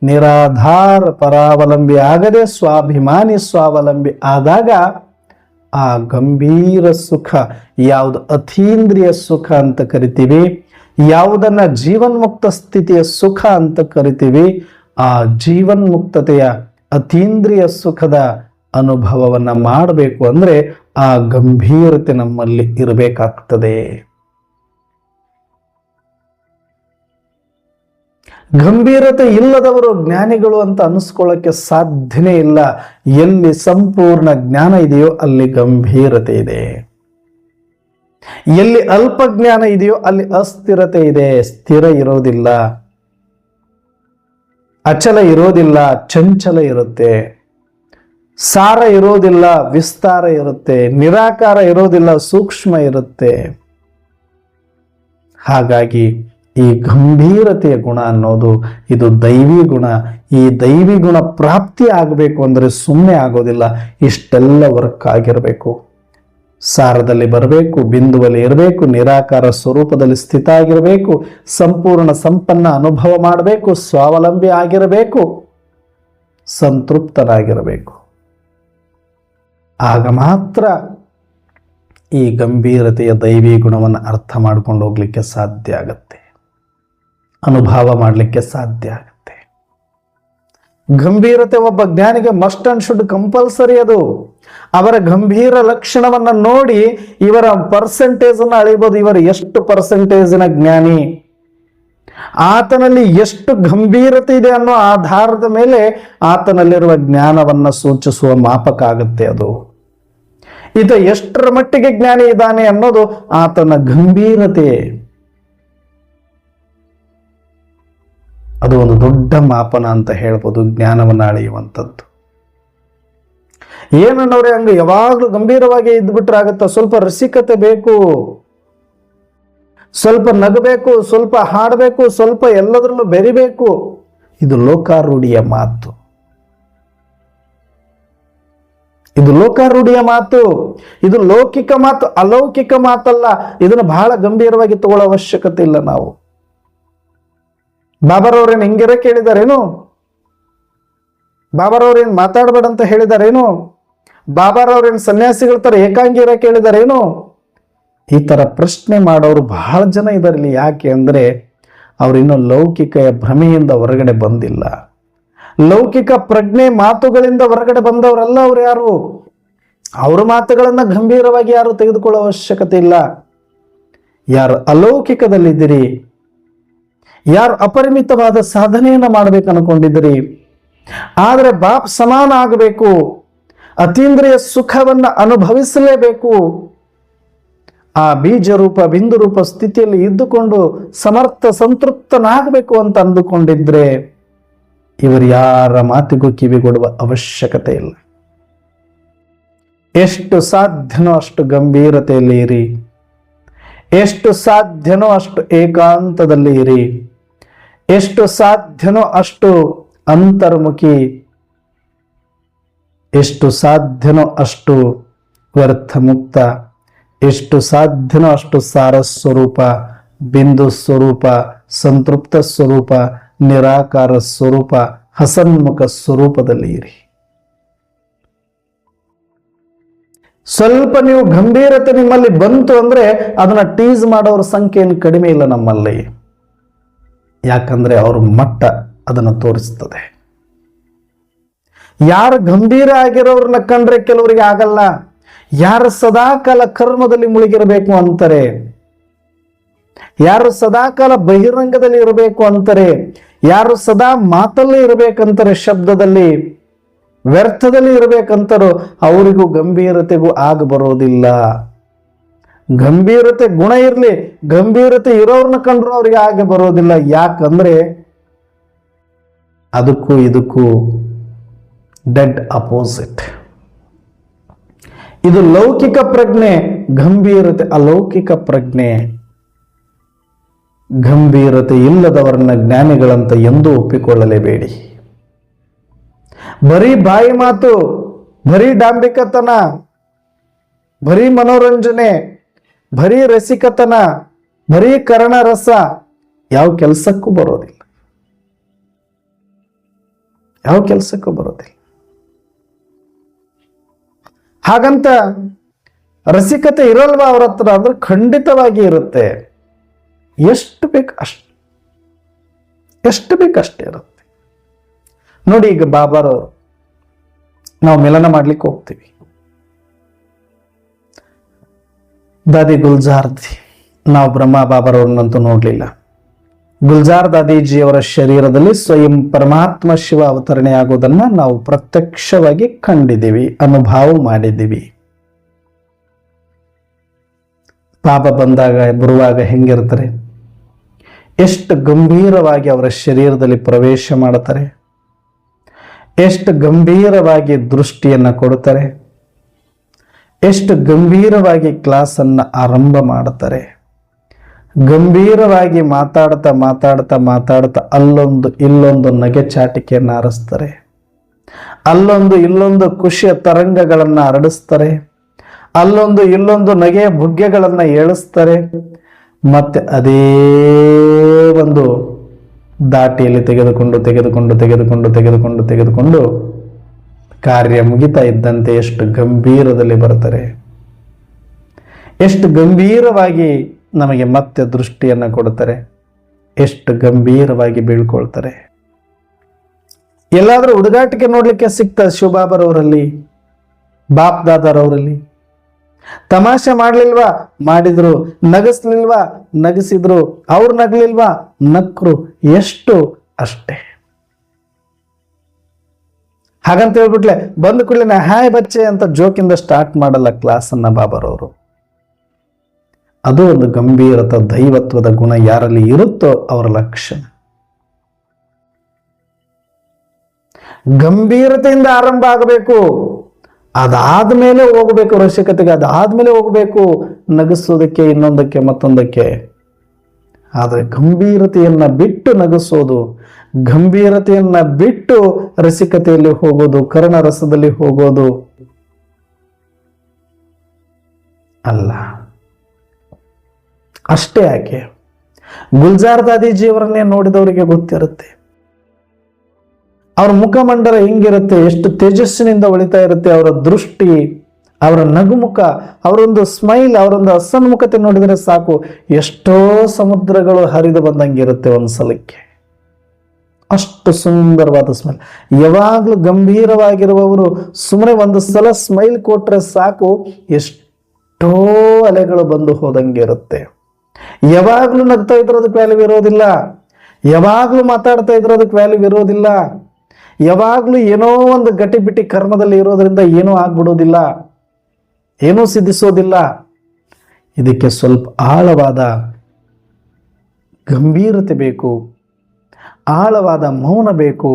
ನಿರಾಧಾರ ಪರಾವಲಂಬಿ ಆಗದೆ ಸ್ವಾಭಿಮಾನಿ ಸ್ವಾವಲಂಬಿ ಆದಾಗ ಆ ಗಂಭೀರ ಸುಖ, ಯಾವುದು ಅತೀಂದ್ರಿಯ ಸುಖ ಅಂತ ಕರಿತೀವಿ, ಯಾವುದನ್ನ ಜೀವನ್ಮುಕ್ತ ಸ್ಥಿತಿಯ ಸುಖ ಅಂತ ಕರಿತೀವಿ, ಆ ಜೀವನ್ಮುಕ್ತತೆಯ ಅತೀಂದ್ರಿಯ ಸುಖದ ಅನುಭವವನ್ನ ಮಾಡಬೇಕು ಅಂದ್ರೆ ಆ ಗಂಭೀರತೆ ನಮ್ಮಲ್ಲಿ ಇರಬೇಕಾಗ್ತದೆ. ಗಂಭೀರತೆ ಇಲ್ಲದವರು ಜ್ಞಾನಿಗಳು ಅಂತ ಅನಿಸ್ಕೊಳ್ಳಕ್ಕೆ ಸಾಧ್ಯನೇ ಇಲ್ಲ. ಎಲ್ಲಿ ಸಂಪೂರ್ಣ ಜ್ಞಾನ ಇದೆಯೋ ಅಲ್ಲಿ ಗಂಭೀರತೆ ಇದೆ. ಎಲ್ಲಿ ಅಲ್ಪ ಜ್ಞಾನ ಇದೆಯೋ ಅಲ್ಲಿ ಅಸ್ಥಿರತೆ ಇದೆ. ಸ್ಥಿರ ಇರೋದಿಲ್ಲ, ಅಚಲ ಇರೋದಿಲ್ಲ, ಚಂಚಲ ಇರುತ್ತೆ. ಸಾರ ಇರೋದಿಲ್ಲ, ವಿಸ್ತಾರ ಇರುತ್ತೆ. ನಿರಾಕಾರ ಇರೋದಿಲ್ಲ, ಸೂಕ್ಷ್ಮ ಇರುತ್ತೆ. ಹಾಗಾಗಿ ಈ ಗಂಭೀರತೆಯ ಗುಣ ಅನ್ನೋದು ಇದು ದೈವಿ ಗುಣ. ಈ ದೈವಿ ಗುಣ ಪ್ರಾಪ್ತಿ ಆಗಬೇಕು ಅಂದ್ರೆ ಸುಮ್ಮನೆ ಆಗೋದಿಲ್ಲ. ಇಷ್ಟೆಲ್ಲ ವರ್ಕ್ ಆಗಿರಬೇಕು. ಸಾರದಲ್ಲಿ ಬರಬೇಕು, ಬಿಂದುವಲ್ಲಿ ಇರಬೇಕು, ನಿರಾಕಾರ ಸ್ವರೂಪದಲ್ಲಿ ಸ್ಥಿತ ಆಗಿರಬೇಕು, ಸಂಪೂರ್ಣ ಸಂಪನ್ನ ಅನುಭವ ಮಾಡಬೇಕು, ಸ್ವಾವಲಂಬಿ ಆಗಿರಬೇಕು, ಸಂತೃಪ್ತನಾಗಿರಬೇಕು. ಆಗ ಮಾತ್ರ ಈ ಗಂಭೀರತೆಯ ದೈವಿ ಗುಣವನ್ನು ಅರ್ಥ ಮಾಡ್ಕೊಂಡು ಹೋಗ್ಲಿಕ್ಕೆ ಸಾಧ್ಯ ಆಗತ್ತೆ, ಅನುಭವ ಮಾಡಲಿಕ್ಕೆ ಸಾಧ್ಯ ಆಗುತ್ತೆ. ಗಂಭೀರತೆ ಒಬ್ಬ ಜ್ಞಾನಿಗೆ ಮಸ್ಟ್ ಅಂಡ್ ಶುಡ್ ಕಂಪಲ್ಸರಿ. ಅದು ಅವರ ಗಂಭೀರ ಲಕ್ಷಣವನ್ನ ನೋಡಿ ಇವರ ಪರ್ಸೆಂಟೇಜ್ ಅನ್ನು ಅಳಿಬಹುದು. ಇವರು ಎಷ್ಟು ಪರ್ಸೆಂಟೇಜಿನ ಜ್ಞಾನಿ, ಆತನಲ್ಲಿ ಎಷ್ಟು ಗಂಭೀರತೆ ಇದೆ ಅನ್ನೋ ಆಧಾರದ ಮೇಲೆ ಆತನಲ್ಲಿರುವ ಜ್ಞಾನವನ್ನ ಸೂಚಿಸುವ ಮಾಪಕ ಆಗುತ್ತೆ ಅದು. ಈತ ಎಷ್ಟರ ಮಟ್ಟಿಗೆ ಜ್ಞಾನಿ ಇದ್ದಾನೆ ಅನ್ನೋದು ಆತನ ಗಂಭೀರತೆ. ಅದು ಒಂದು ದೊಡ್ಡ ಮಾಪನ ಅಂತ ಹೇಳ್ಬೋದು ಜ್ಞಾನವನ್ನು ಅಳೆಯುವಂಥದ್ದು. ಏನನ್ನೋರೆ ಹಂಗ ಯಾವಾಗ್ಲೂ ಗಂಭೀರವಾಗಿ ಇದ್ಬಿಟ್ರೆ ಆಗುತ್ತ? ಸ್ವಲ್ಪ ರಸಿಕತೆ ಬೇಕು, ಸ್ವಲ್ಪ ನಗಬೇಕು, ಸ್ವಲ್ಪ ಹಾಡಬೇಕು, ಸ್ವಲ್ಪ ಎಲ್ಲದರಲ್ಲೂ ಬೆರಿಬೇಕು. ಇದು ಲೋಕಾರೂಢಿಯ ಮಾತು. ಇದು ಲೋಕಾರೂಢಿಯ ಮಾತು. ಇದು ಲೌಕಿಕ ಮಾತು, ಅಲೌಕಿಕ ಮಾತಲ್ಲ. ಇದನ್ನು ಬಹಳ ಗಂಭೀರವಾಗಿ ತಗೊಳ್ಳೋ ಅವಶ್ಯಕತೆ ಇಲ್ಲ ನಾವು. ಬಾಬಾರವ್ರೇನು ಹಿಂಗಿರ ಕೇಳಿದಾರೇನು? ಬಾಬಾರವ್ರೇನು ಮಾತಾಡಬೇಡ ಅಂತ ಹೇಳಿದಾರೇನು? ಬಾಬಾರವ್ರೇನು ಸನ್ಯಾಸಿಗಳ ತರ ಏಕಾಂಗಿ ಇರ ಕೇಳಿದಾರೇನು? ಈ ತರ ಪ್ರಶ್ನೆ ಮಾಡೋರು ಬಹಳ ಜನ ಇದಾರೆ. ಯಾಕೆ ಅಂದ್ರೆ ಅವ್ರು ಇನ್ನೂ ಲೌಕಿಕ ಭ್ರಮೆಯಿಂದ ಹೊರಗಡೆ ಬಂದಿಲ್ಲ. ಲೌಕಿಕ ಪ್ರಜ್ಞೆ ಮಾತುಗಳಿಂದ ಹೊರಗಡೆ ಬಂದವರಲ್ಲ ಅವ್ರು ಯಾರು. ಅವ್ರ ಮಾತುಗಳನ್ನ ಗಂಭೀರವಾಗಿ ಯಾರು ತೆಗೆದುಕೊಳ್ಳೋ ಅವಶ್ಯಕತೆ ಇಲ್ಲ. ಯಾರು ಅಲೌಕಿಕದಲ್ಲಿದ್ದೀರಿ, ಯಾರು ಅಪರಿಮಿತವಾದ ಸಾಧನೆಯನ್ನ ಮಾಡ್ಬೇಕು ಅನ್ಕೊಂಡಿದ್ದೀರಿ, ಆದ್ರೆ ಬಾಪ್ ಸಮಾನ ಆಗಬೇಕು, ಅತೀಂದ್ರಿಯ ಸುಖವನ್ನ ಅನುಭವಿಸಲೇಬೇಕು, ಆ ಬೀಜ ರೂಪ ಬಿಂದು ರೂಪ ಸ್ಥಿತಿಯಲ್ಲಿ ಇದ್ದುಕೊಂಡು ಸಮರ್ಥ ಸಂತೃಪ್ತನಾಗಬೇಕು ಅಂತ ಅಂದುಕೊಂಡಿದ್ರೆ ಇವರು ಯಾರ ಮಾತಿಗೂ ಕಿವಿಗೊಡುವ ಅವಶ್ಯಕತೆ ಇಲ್ಲ. ಎಷ್ಟು ಸಾಧ್ಯನೋ ಅಷ್ಟು ಗಂಭೀರತೆಯಲ್ಲಿ ಇರಿ, ಎಷ್ಟು ಸಾಧ್ಯನೋ ಅಷ್ಟು ಏಕಾಂತದಲ್ಲಿ ಇರಿ, ಎಷ್ಟು ಸಾಧ್ಯನೋ ಅಷ್ಟು ಅಂತರ್ಮುಖಿ, ಎಷ್ಟು ಸಾಧ್ಯನೋ ಅಷ್ಟು ವ್ಯರ್ಥ ಮುಕ್ತ, ಎಷ್ಟು ಸಾಧ್ಯನೋ ಅಷ್ಟು ಸಾರಸ್ವರೂಪ ಬಿಂದು ಸ್ವರೂಪ, ಸಂತೃಪ್ತ ಸ್ವರೂಪ, ನಿರಾಕಾರ ಸ್ವರೂಪ, ಹಸನ್ಮುಖ ಸ್ವರೂಪದಲ್ಲಿ ಇರಿ. ಸ್ವಲ್ಪ ನೀವು ಗಂಭೀರತೆ ನಿಮ್ಮಲ್ಲಿ ಬಂತು ಅಂದ್ರೆ ಅದನ್ನ ಟೀಸ್ ಮಾಡೋರ ಸಂಖ್ಯೆ ಏನು ಕಡಿಮೆ ಇಲ್ಲ ನಮ್ಮಲ್ಲಿ. ಯಾಕಂದ್ರೆ ಅವ್ರ ಮಟ್ಟ ಅದನ್ನು ತೋರಿಸ್ತದೆ. ಯಾರು ಗಂಭೀರ ಆಗಿರೋರನ್ನ ಕಂಡ್ರೆ ಕೆಲವರಿಗೆ ಆಗಲ್ಲ. ಯಾರು ಸದಾಕಾಲ ಕರ್ಮದಲ್ಲಿ ಮುಳುಗಿರಬೇಕು ಅಂತಾರೆ, ಯಾರು ಸದಾಕಾಲ ಬಹಿರಂಗದಲ್ಲಿ ಇರಬೇಕು ಅಂತಾರೆ, ಯಾರು ಸದಾ ಮಾತಲ್ಲೇ ಇರಬೇಕಂತಾರೆ, ಶಬ್ದದಲ್ಲಿ ವ್ಯರ್ಥದಲ್ಲಿ ಇರಬೇಕಂತಾರೋ ಅವರಿಗೂ ಗಂಭೀರತೆಗೂ ಆಗ ಬರೋದಿಲ್ಲ. ಗಂಭೀರತೆ ಗುಣ ಇರಲಿ, ಗಂಭೀರತೆ ಇರೋರ್ನ ಕಂಡ್ರು ಅವ್ರಿಗೆ ಆಗ ಬರೋದಿಲ್ಲ. ಯಾಕಂದ್ರೆ ಅದಕ್ಕೂ ಇದಕ್ಕೂ ಡೆಡ್ ಅಪೋಸಿಟ್. ಇದು ಲೌಕಿಕ ಪ್ರಜ್ಞೆ, ಗಂಭೀರತೆ ಅಲೌಕಿಕ ಪ್ರಜ್ಞೆ. ಗಂಭೀರತೆ ಇಲ್ಲದವರನ್ನ ಜ್ಞಾನಿಗಳಂತ ಎಂದೂ ಒಪ್ಪಿಕೊಳ್ಳಲೇಬೇಡಿ. ಬರೀ ಬಾಯಿ ಮಾತು, ಬರೀ ಡಾಂಬಿಕತನ, ಬರೀ ಮನೋರಂಜನೆ, ಬರೀ ರಸಿಕತನ, ಬರೀ ಕರ್ಣರಸ ಯಾವ ಕೆಲಸಕ್ಕೂ ಬರೋದಿಲ್ಲ, ಯಾವ ಕೆಲಸಕ್ಕೂ ಬರೋದಿಲ್ಲ. ಹಾಗಂತ ರಸಿಕತೆ ಇರಲ್ವಾ ಅವ್ರ ಹತ್ರ ಅಂದ್ರೆ ಖಂಡಿತವಾಗಿ ಇರುತ್ತೆ. ಎಷ್ಟು ಬೇಕು ಅಷ್ಟೇ ಇರುತ್ತೆ. ನೋಡಿ, ಈಗ ಬಾಬಾರವರು ನಾವು ಮಿಲನ ಮಾಡ್ಲಿಕ್ಕೆ ಹೋಗ್ತೀವಿ. ದಾದಿ ಗುಲ್ಜಾರ್ದಿ, ನಾವು ಬ್ರಹ್ಮ ಬಾಬಾರವ್ರನ್ನಂತೂ ನೋಡ್ಲಿಲ್ಲ. ಗುಲ್ಜಾರ್ ದಾದೀಜಿಯವರ ಶರೀರದಲ್ಲಿ ಸ್ವಯಂ ಪರಮಾತ್ಮ ಶಿವ ಅವತರಣೆ ಆಗೋದನ್ನ ನಾವು ಪ್ರತ್ಯಕ್ಷವಾಗಿ ಕಂಡಿದ್ದೀವಿ, ಅನುಭವ ಮಾಡಿದ್ದೀವಿ. ಬಾಬಾ ಬರುವಾಗ ಹೆಂಗಿರ್ತಾರೆ, ಎಷ್ಟು ಗಂಭೀರವಾಗಿ ಅವರ ಶರೀರದಲ್ಲಿ ಪ್ರವೇಶ ಮಾಡುತ್ತಾರೆ, ಎಷ್ಟು ಗಂಭೀರವಾಗಿ ದೃಷ್ಟಿಯನ್ನ ಕೊಡುತ್ತಾರೆ, ಎಷ್ಟು ಗಂಭೀರವಾಗಿ ಕ್ಲಾಸನ್ನು ಆರಂಭ ಮಾಡುತ್ತಾರೆ. ಗಂಭೀರವಾಗಿ ಮಾತಾಡ್ತಾ ಮಾತಾಡ್ತಾ ಮಾತಾಡ್ತಾ ಅಲ್ಲೊಂದು ಇಲ್ಲೊಂದು ನಗೆ ಚಾಟಿಕೆಯನ್ನು ಆರಿಸ್ತಾರೆ, ಅಲ್ಲೊಂದು ಇಲ್ಲೊಂದು ಖುಷಿಯ ತರಂಗಗಳನ್ನು ಹರಡಿಸ್ತಾರೆ, ಅಲ್ಲೊಂದು ಇಲ್ಲೊಂದು ನಗೆಯ ಬುಗ್ಗೆಗಳನ್ನು ಏಳಿಸ್ತಾರೆ. ಮತ್ತೆ ಅದೇ ಒಂದು ದಾಟಿಯಲ್ಲಿ ತೆಗೆದುಕೊಂಡು ತೆಗೆದುಕೊಂಡು ತೆಗೆದುಕೊಂಡು ತೆಗೆದುಕೊಂಡು ತೆಗೆದುಕೊಂಡು ಕಾರ್ಯ ಮುಗಿತಾ ಇದ್ದಂತೆ ಎಷ್ಟು ಗಂಭೀರದಲ್ಲಿ ಬರ್ತಾರೆ, ಎಷ್ಟು ಗಂಭೀರವಾಗಿ ನಮಗೆ ಮತ್ತೆ ದೃಷ್ಟಿಯನ್ನು ಕೊಡ್ತಾರೆ, ಎಷ್ಟು ಗಂಭೀರವಾಗಿ ಬೀಳ್ಕೊಳ್ತಾರೆ. ಎಲ್ಲಾದ್ರೂ ಹುಡುಗಾಟಿಕೆ ನೋಡ್ಲಿಕ್ಕೆ ಸಿಗ್ತದೆ ಶಿವಬಾಬರವರಲ್ಲಿ, ಬಾಪ್ ದಾದಾರವರಲ್ಲಿ. ತಮಾಷೆ ಮಾಡ್ಲಿಲ್ವಾ, ಮಾಡಿದ್ರು. ನಗಸ್ಲಿಲ್ವಾ, ನಗಸಿದ್ರು. ಅವ್ರು ನಗ್ಲಿಲ್ವಾ, ನಕ್ರು. ಎಷ್ಟು ಅಷ್ಟೇ. ಹಾಗಂತ ಹೇಳ್ಬಿಟ್ಲೆ ಬಂದ ಕೂಡಲೇ ಹಾಯ್ ಬಚ್ಚೆ ಅಂತ ಜೋಕಿಂದ ಸ್ಟಾರ್ಟ್ ಮಾಡಲ್ಲ ಕ್ಲಾಸ್ ಅನ್ನ ಬಾಬಾರವರು. ಅದು ಒಂದು ಗಂಭೀರತ ದೈವತ್ವದ ಗುಣ ಯಾರಲ್ಲಿ ಇರುತ್ತೋ ಅವರ ಲಕ್ಷಣ. ಗಂಭೀರತೆಯಿಂದ ಆರಂಭ ಆಗಬೇಕು, ಅದಾದ್ಮೇಲೆ ಹೋಗಬೇಕು ರಸಿಕತೆಗೆ, ಅದಾದ್ಮೇಲೆ ಹೋಗಬೇಕು ನಗಿಸೋದಕ್ಕೆ, ಇನ್ನೊಂದಕ್ಕೆ ಮತ್ತೊಂದಕ್ಕೆ. ಆದರೆ ಗಂಭೀರತೆಯನ್ನ ಬಿಟ್ಟು ನಗಿಸೋದು, ಗಂಭೀರತೆಯನ್ನ ಬಿಟ್ಟು ರಸಿಕತೆಯಲ್ಲಿ ಹೋಗೋದು, ಕರ್ಣರಸದಲ್ಲಿ ಹೋಗೋದು ಅಲ್ಲ. ಅಷ್ಟೇ ಯಾಕೆ, ಗುಲ್ಜಾರ್ ದಾದೀಜಿಯವರನ್ನೇ ನೋಡಿದವರಿಗೆ ಗೊತ್ತಿರುತ್ತೆ. ಅವರ ಮುಖಮಂಡಲ ಹೆಂಗಿರುತ್ತೆ, ಎಷ್ಟು ತೇಜಸ್ಸಿನಿಂದ ಹೊಳಿತಾ ಇರುತ್ತೆ ಅವರ ದೃಷ್ಟಿ, ಅವರ ನಗುಮುಖ, ಅವರೊಂದು ಸ್ಮೈಲ್, ಅವರೊಂದು ಹಸನ್ಮುಖತೆ ನೋಡಿದರೆ ಸಾಕು ಎಷ್ಟೋ ಸಮುದ್ರಗಳು ಹರಿದು ಬಂದಂಗಿರುತ್ತೆ ಒಂದ್ಸಲಕ್ಕೆ. ಅಷ್ಟು ಸುಂದರವಾದ ಸ್ಮೈಲ್. ಯಾವಾಗ್ಲೂ ಗಂಭೀರವಾಗಿರುವವರು ಸುಮ್ಮನೆ ಒಂದು ಸಲ ಸ್ಮೈಲ್ ಕೊಟ್ರೆ ಸಾಕು ಎಷ್ಟೋ ಅಲೆಗಳು ಬಂದು ಹೋದಂಗಿರುತ್ತೆ. ಯಾವಾಗ್ಲೂ ನಗ್ತಾ ಇದ್ರೋದಕ್ಕೆ ವ್ಯಾಲ್ಯೂ ಇರೋದಿಲ್ಲ, ಯಾವಾಗ್ಲೂ ಮಾತಾಡ್ತಾ ಇದ್ರೋದಕ್ಕೆ ವ್ಯಾಲ್ಯೂ ಇರೋದಿಲ್ಲ, ಯಾವಾಗ್ಲೂ ಏನೋ ಒಂದು ಗಟಿ ಬಿಟಿ ಕರ್ಮದಲ್ಲಿ ಇರೋದ್ರಿಂದ ಏನೂ ಆಗ್ಬಿಡೋದಿಲ್ಲ, ಏನೂ ಸಿದ್ಧಿಸೋದಿಲ್ಲ. ಇದಕ್ಕೆ ಸ್ವಲ್ಪ ಆಳವಾದ ಗಂಭೀರತೆ ಬೇಕು, ಆಳವಾದ ಮೌನ ಬೇಕು,